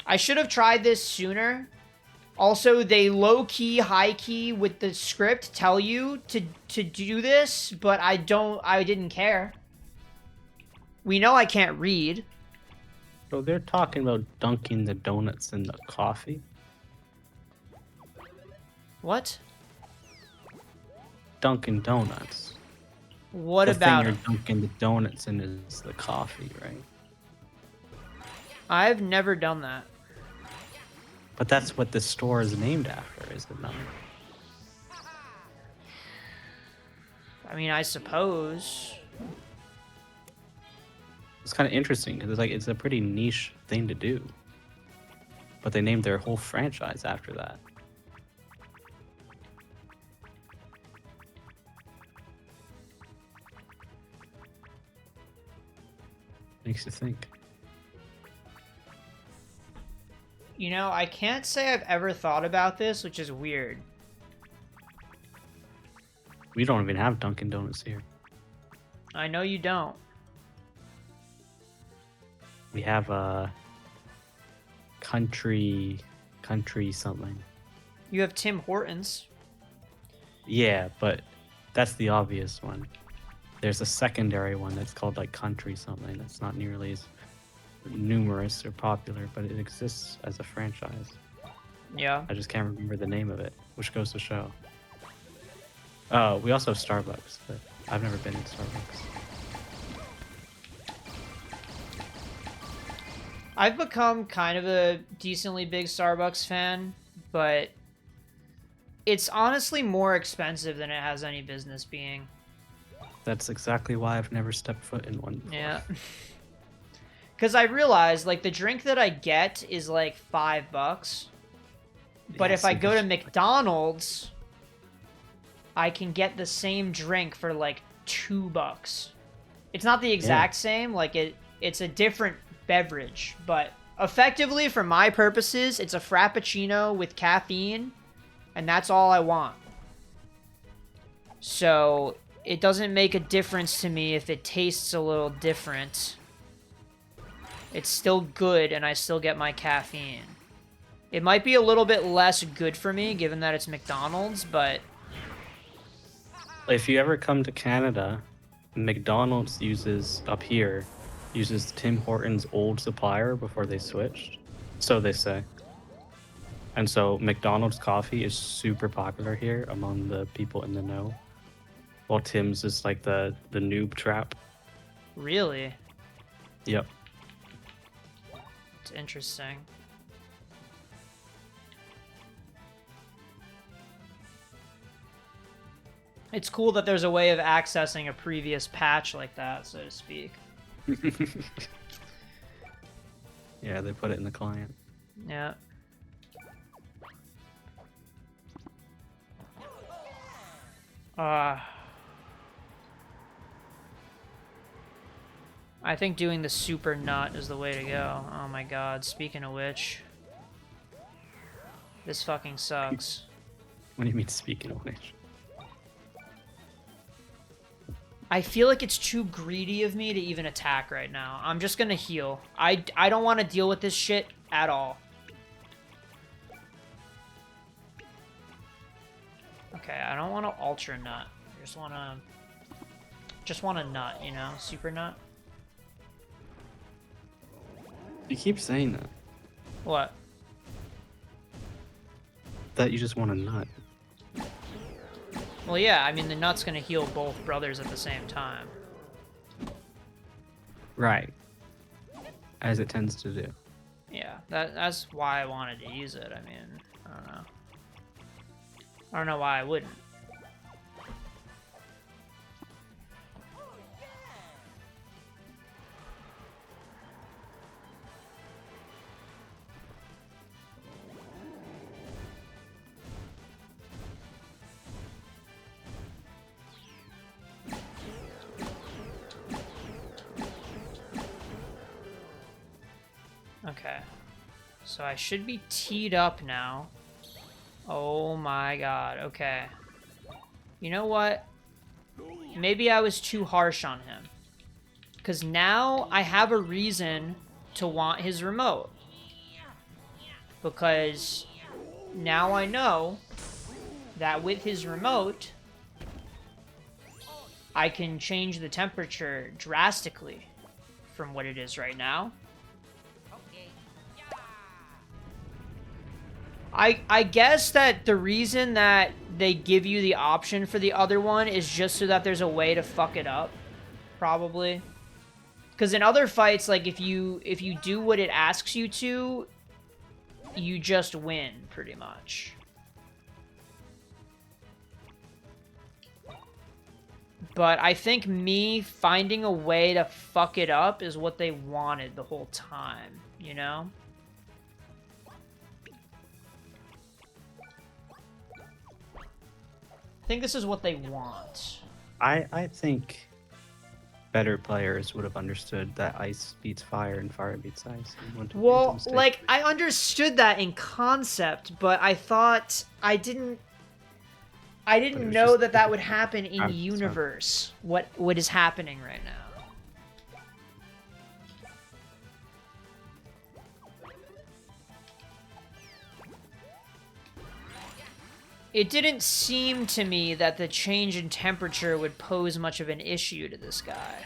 I should have tried this sooner. Also, they low-key, high-key with the script tell you to do this, but I didn't care. We know I can't read. So they're talking about dunking the donuts in the coffee? What? Dunkin' Donuts. What the about thing it? you're dunking the donuts in is the coffee, right? I've never done that. But that's what the store is named after, is it not? I mean, I suppose. It's kind of interesting because it's a pretty niche thing to do. But they named their whole franchise after that. Makes you think. You know, I can't say I've ever thought about this, which is weird. We don't even have Dunkin' Donuts here. I know you don't. We have a country something. You have Tim Hortons. Yeah, but that's the obvious one. There's a secondary one that's called like country something. That's not nearly as numerous or popular, but it exists as a franchise. Yeah. I just can't remember the name of it, which goes to show. We also have Starbucks, but I've never been in Starbucks. I've become kind of a decently big Starbucks fan, but it's honestly more expensive than it has any business being. That's exactly why I've never stepped foot in one before. Yeah. Because I realized, like, the drink that I get is, like, $5. But Yeah, if I see, go to that's- McDonald's, I can get the same drink for, like, $2. It's not the exact same. Like, it's a different beverage. But effectively, for my purposes, it's a Frappuccino with caffeine. And that's all I want. So, it doesn't make a difference to me if it tastes a little different. It's still good, and I still get my caffeine. It might be a little bit less good for me, given that it's McDonald's, but... If you ever come to Canada, McDonald's up here, uses Tim Hortons' old supplier before they switched. So they say. And so McDonald's coffee is super popular here among the people in the know. While Tim's is like the noob trap. Really? Yep. It's interesting. It's cool that there's a way of accessing a previous patch like that, so to speak. Yeah, they put it in the client. Yeah. I think doing the super nut is the way to go. Oh my god, speaking of which. This fucking sucks. What do you mean, speaking of which? I feel like it's too greedy of me to even attack right now. I'm just gonna heal. I don't want to deal with this shit at all. Okay, I don't want to ultra nut. I just want a nut, you know, super nut. You keep saying that. What? That you just want a nut. Well, yeah, I mean the nut's gonna heal both brothers at the same time. Right. As it tends to do. Yeah, that's why I wanted to use it. I mean, I don't know. I don't know why I wouldn't. Okay. So I should be teed up now. Oh my god, okay. You know what? Maybe I was too harsh on him. Because now I have a reason to want his remote. Because now I know that with his remote, I can change the temperature drastically from what it is right now. Okay. I guess that the reason that they give you the option for the other one is just so that there's a way to fuck it up, probably. Because in other fights, like if you do what it asks you to, you just win pretty much. But I think me finding a way to fuck it up is what they wanted the whole time, you know? I think this is what they want. I think better players would have understood that ice beats fire and fire beats ice. And wouldn't have made the Well, mistake. like, I understood that in concept, but I thought I didn't But it was know just that that would happen in practice, huh? universe. What is happening right now? It didn't seem to me that the change in temperature would pose much of an issue to this guy.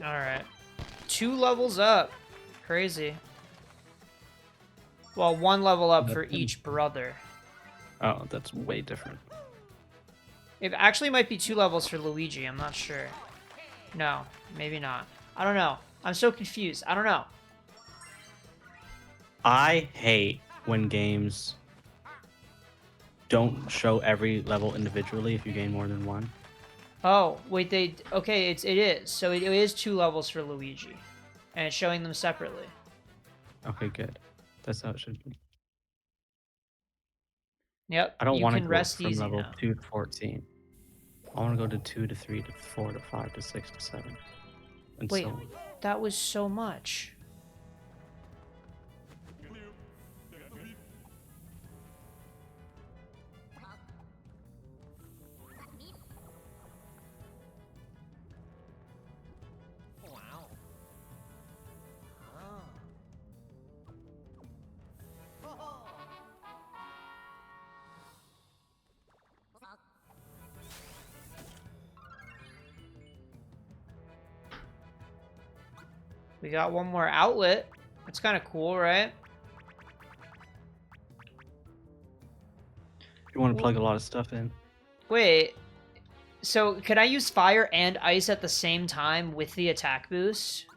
Alright. 2 levels up. Crazy. Well, 1 level up for each brother. Oh, that's way different. It actually might be 2 levels for Luigi, I'm not sure. No, maybe not. I don't know. I'm so confused. I don't know. I hate when games don't show every level individually if you gain more than one. Oh, wait, okay, it is. So it is 2 levels for Luigi. And it's showing them separately. Okay, good. That's how it should be. Yep, I don't you want to can go rest from easy level now. 2 to 14. I want to go to 2 to 3 to 4 to 5 to 6 to 7. And Wait, so on. that was so much. Wow. Ah. Oh. We got one more outlet. That's kind of cool, right? You want to plug a lot of stuff in. Wait, so could I use fire and ice at the same time with the attack boost?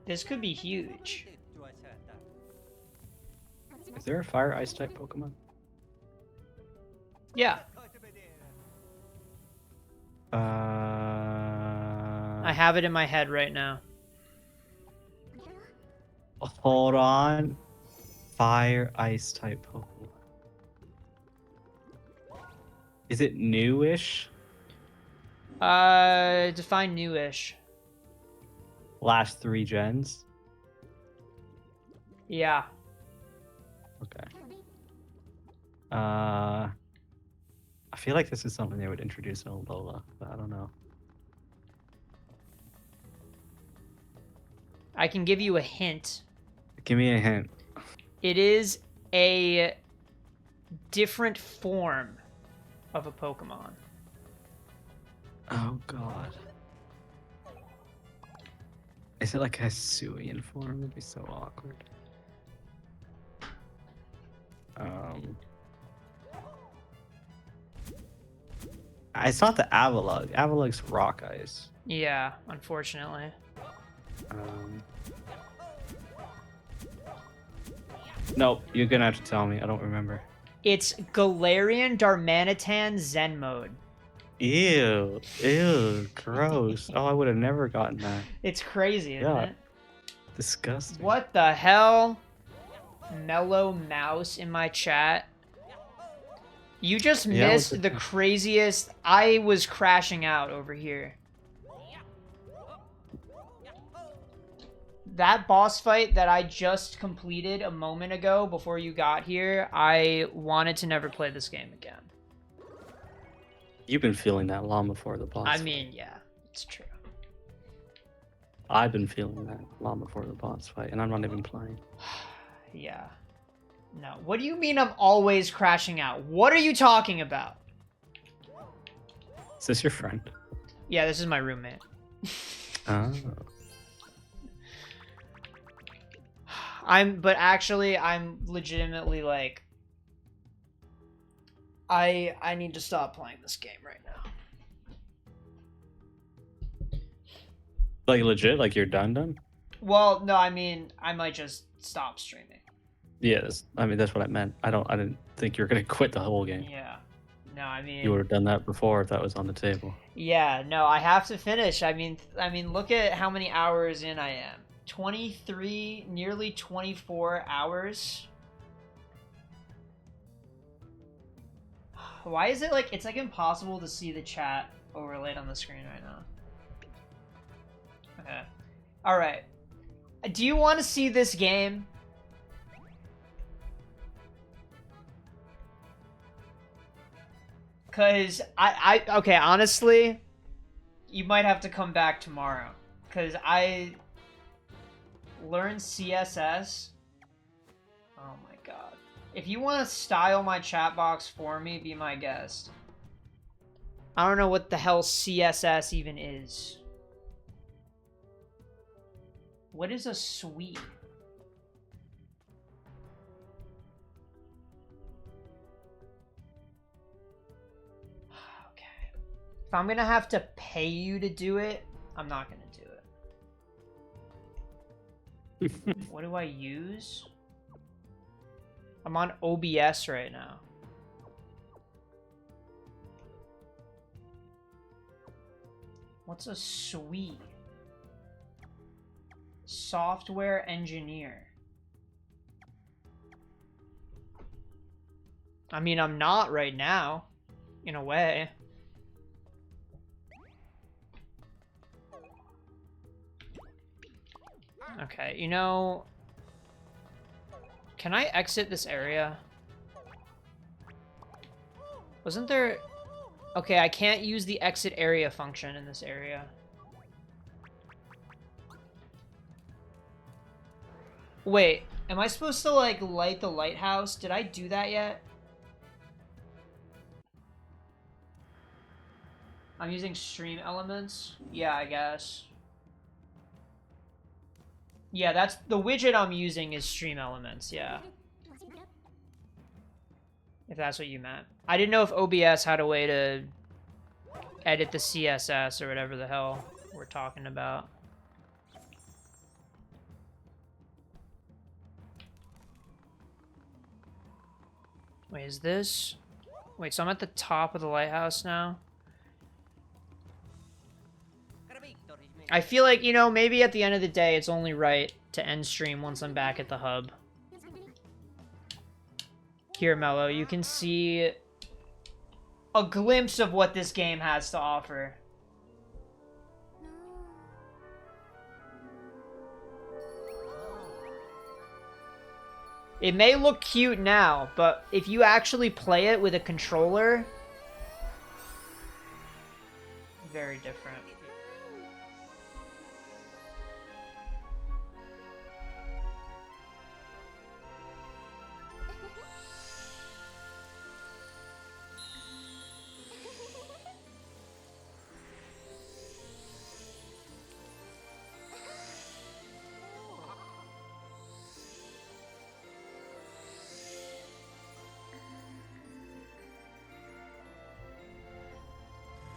This could be huge. Is there a fire ice type Pokemon? Yeah, I have it in my head right now. Hold on. Fire ice type Pokemon. Is it newish? Define newish. Last 3 gens. Yeah. Okay. I feel like this is something they would introduce in Alola, but I don't know. I can give you a hint. Give me a hint. It is a different form of a Pokemon. Oh god. Is it like a Hisuian form? It'd be so awkward. It's not the Avalugg. Avalugg's rock ice. Yeah, unfortunately. Nope, you're gonna have to tell me. I don't remember. It's Galarian Darmanitan Zen mode. Ew, gross. Oh, I would have never gotten that. It's crazy, isn't Yeah. it? Disgusting. What the hell? Mellow Mouse in my chat. You just Yeah, missed what the craziest. I was crashing out over here. That boss fight that I just completed a moment ago before you got here, I wanted to never play this game again. You've been feeling that long before the boss. I mean, yeah, it's true. I've been feeling that long before the boss fight, and I'm not even playing. Yeah. No. What do you mean I'm always crashing out? What are you talking about? Is this your friend? Yeah, this is my roommate. Oh. But actually, I'm legitimately like, I need to stop playing this game right now. Like legit? Like you're done? Well, no, I mean, I might just stop streaming. Yeah, that's what I meant. I didn't think you were gonna quit the whole game. Yeah. No, I mean, You would have done that before if that was on the table. yeah, no, I have to finish. I mean, look at how many hours in I am. 23, nearly 24 hours. Why is it like, it's like impossible to see the chat overlaid on the screen right now? Okay. Alright. Do you want to see this game? Because okay, honestly, you might have to come back tomorrow. Because I learned CSS. Oh my god. If you want to style my chat box for me, be my guest. I don't know what the hell CSS even is. What is a suite? Okay. If I'm gonna have to pay you to do it, I'm not gonna do it. What do I use? I'm on OBS right now. What's a suite? Software engineer. I mean, I'm not right now, in a way. Okay, you know... Can I exit this area? Wasn't there... Okay, I can't use the exit area function in this area. Wait, am I supposed to, like, light the lighthouse? Did I do that yet? I'm using stream elements? Yeah, I guess. Yeah, that's the widget I'm using is stream elements, yeah. If that's what you meant. I didn't know if OBS had a way to edit the CSS or whatever the hell we're talking about. Wait, is this... Wait, so I'm at the top of the lighthouse now? I feel like, you know, maybe at the end of the day, it's only right to end stream once I'm back at the hub. Here, Mello, you can see a glimpse of what this game has to offer. It may look cute now, but if you actually play it with a controller, very different.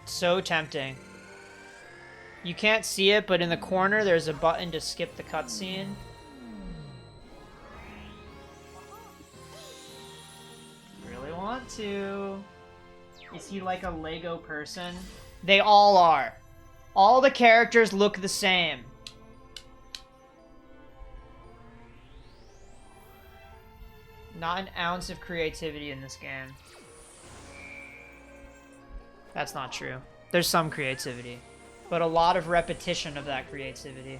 So tempting. You can't see it, but in the corner there's a button to skip the cutscene. Really want to. Is he like a Lego person? They all are. All the characters look the same. Not an ounce of creativity in this game. That's not true. There's some creativity, but a lot of repetition of that creativity.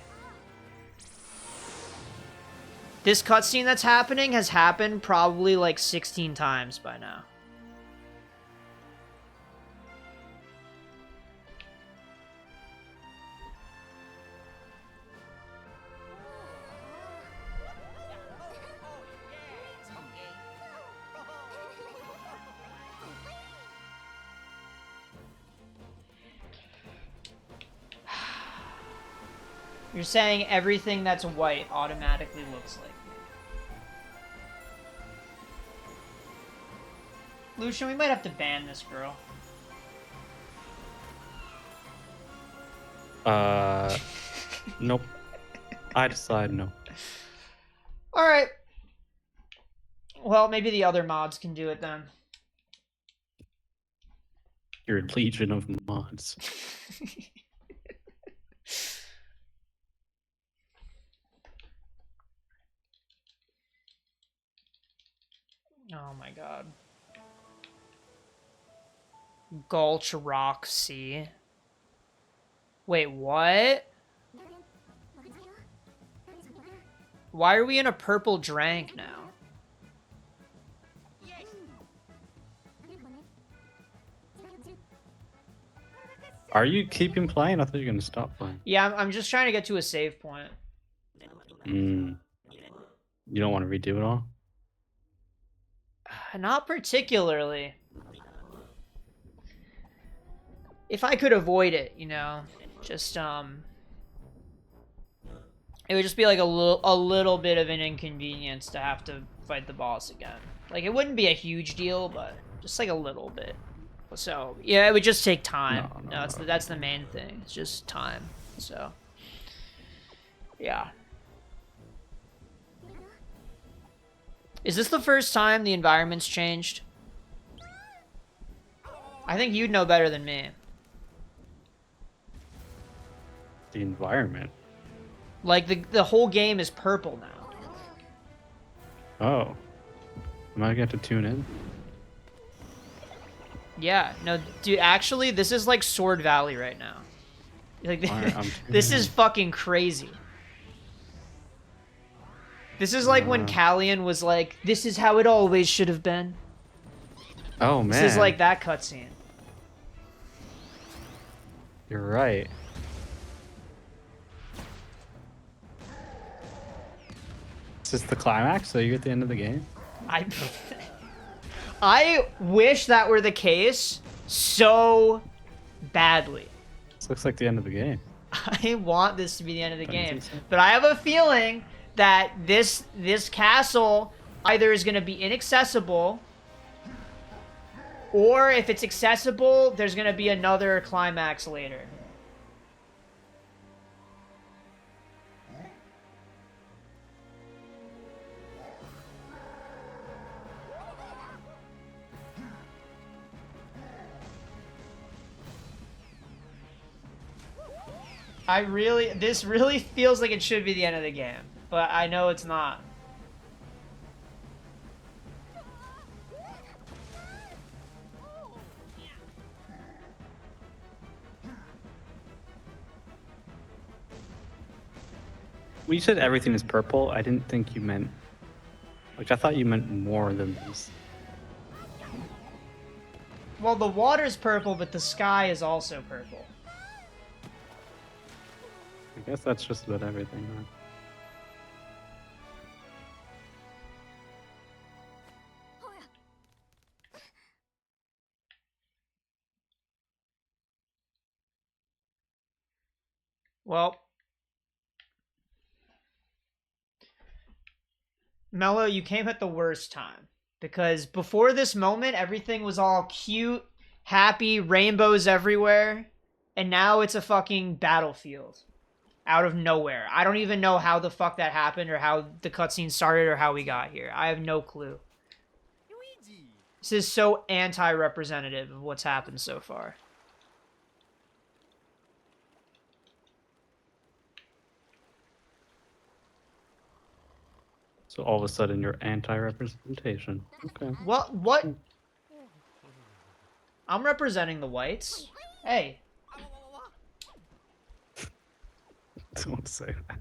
This cutscene that's happening has happened probably like 16 times by now. You're saying everything that's white automatically looks like me. Lucian, we might have to ban this girl. Nope. I decide no. Alright. Well, maybe the other mods can do it then. You're a legion of mods. Oh my god. Gulch Rock Sea. Wait, what? Why are we in a purple drank now? Are you keeping playing? I thought you were gonna stop playing. Yeah, I'm just trying to get to a save point. You don't want to redo it all? Not particularly. If I could avoid it, you know, just it would just be like a little bit of an inconvenience to have to fight the boss again. Like it wouldn't be a huge deal, but just like a little bit. So yeah, it would just take time. No, that's the main thing. It's just time. So yeah. Is this the first time the environment's changed? I think you'd know better than me. The environment? Like, the whole game is purple now. Oh. Am I gonna have to tune in? Yeah, no, dude, actually, this is like Sword Valley right now. Like, this is fucking crazy. This is like when Callian was like, this is how it always should have been. Oh, man. This is like that cutscene. You're right. Is this the climax? So you're at the end of the game? I wish that were the case so badly. This looks like the end of the game. I want this to be the end of the game. But I have a feeling that this castle either is going to be inaccessible, or if it's accessible, there's going to be another climax later. This really feels like it should be the end of the game, but I know it's not. When you said everything is purple, I didn't think you meant Like I thought you meant more than this. Well, the water's purple, but the sky is also purple. I guess that's just about everything. Then. Well, Mello, you came at the worst time. Because before this moment, everything was all cute, happy, rainbows everywhere. And now it's a fucking battlefield. Out of nowhere. I don't even know how the fuck that happened or how the cutscene started or how we got here. I have no clue. Luigi! This is so anti-representative of what's happened so far. So all of a sudden you're anti-representation. Okay. What? I'm representing the whites. Hey. Don't say that.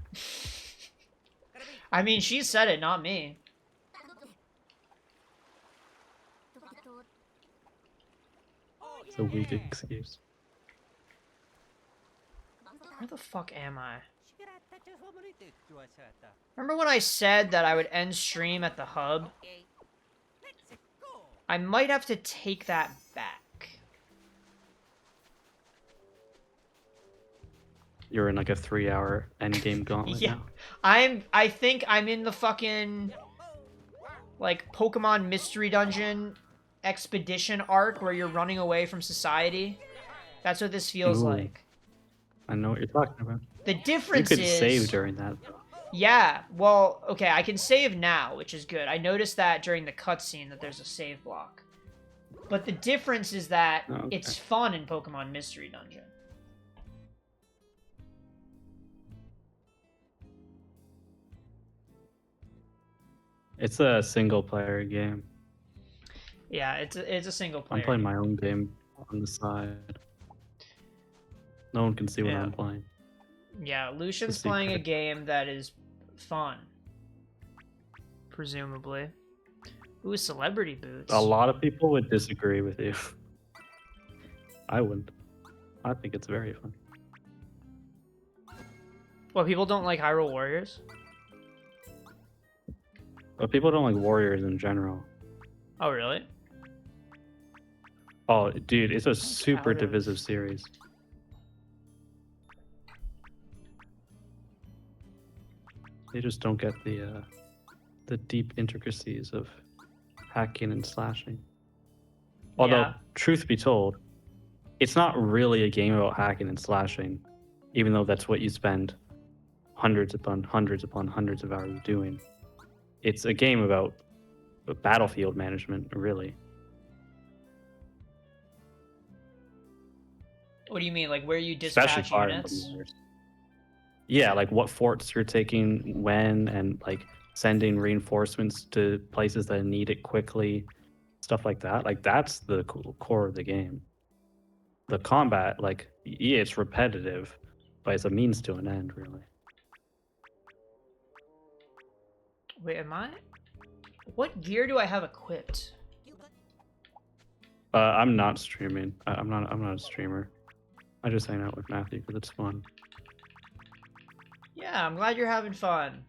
I mean, she said it, not me. It's a weak excuse. Where the fuck am I? 力立ちほむりてきました。 Remember when I said that I would end stream at the hub? Okay. Let's go! I might have to take that back. You're in like a 3-hour endgame gauntlet Yeah. now. I think I'm in the fucking like Pokemon Mystery Dungeon expedition arc where you're running away from society. That's what this feels Ooh. like. I know what you're talking about. The You difference could is save during that. yeah, well, okay, I can save now, which is good. I noticed that during the cutscene that there's a save block. But the difference is that Oh, okay. it's fun in Pokemon Mystery Dungeon. It's a single player game. Yeah, it's a single player. I'm playing my own game on the side. No one can see what Yeah. I'm playing. Yeah, Lucian's It's a playing a secret. game that is fun. Presumably. Ooh, celebrity boots. A lot of people would disagree with you. I wouldn't. I think it's very fun. Well, people don't like Hyrule Warriors? But people don't like Warriors in general. Oh, really? Oh, dude, it's a super Out of- divisive series. They just don't get the deep intricacies of hacking and slashing. Although, Yeah. truth be told, it's not really a game about hacking and slashing, even though that's what you spend hundreds upon hundreds upon hundreds of hours doing. It's a game about battlefield management, really. What do you mean? Like where you Especially dispatch Fire units? Emblem Warriors. Yeah, like what forts you're taking when, and like sending reinforcements to places that need it quickly, stuff like that. Like that's the core of the game. The combat, like, yeah, it's repetitive, but it's a means to an end, really. Wait, am I? What gear do I have equipped? I'm not streaming. I'm not a streamer. I just hang out with Matthew because it's fun. Yeah, I'm glad you're having fun.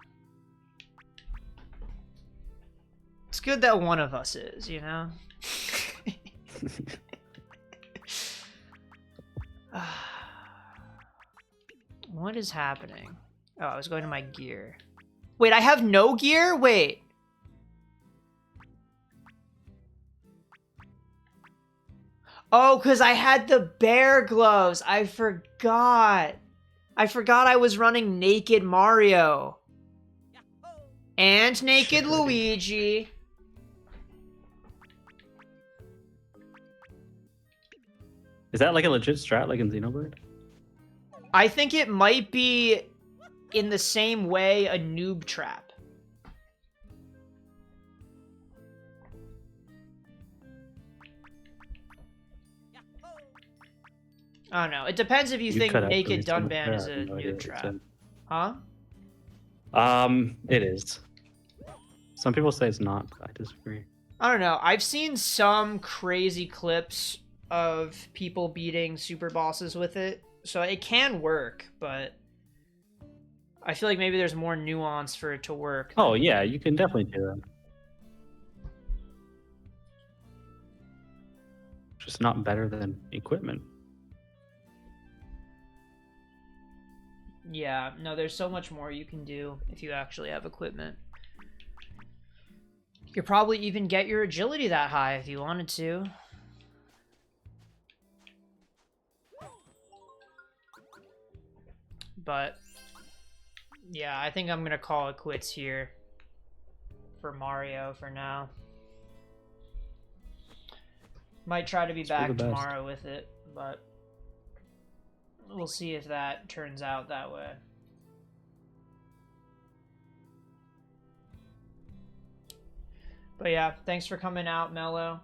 It's good that one of us is, you know? What is happening? Oh, I was going to my gear. Wait, I have no gear? Wait. Oh, because I had the bear gloves. I forgot. I forgot I was running Naked Mario. And Naked Sure. Luigi. Is that like a legit strat like in Xenoblade? I think it might be in the same way a noob trap. I don't know. It depends if you think cut out for me Naked so much Dunban there, is I a have no idea noob what you trap. said. Huh? It is. Some people say it's not, but I disagree. I don't know. I've seen some crazy clips of people beating super bosses with it, so it can work, but I feel like maybe there's more nuance for it to work. Oh yeah, you can definitely do that. Just not better than equipment. Yeah, no, there's so much more you can do if you actually have equipment. You could probably even get your agility that high if you wanted to. But yeah, I think I'm gonna call it quits here for Mario for now. Might try to be It's for the back best. tomorrow with it, but we'll see if that turns out that way. But yeah, thanks for coming out, Mello.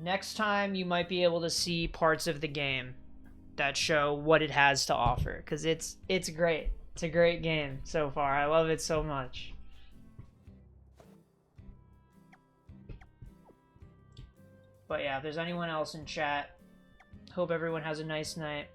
Next time you might be able to see parts of the game that show what it has to offer, because it's great. It's a great game so far. I love it so much. But yeah, if there's anyone else in chat, hope everyone has a nice night.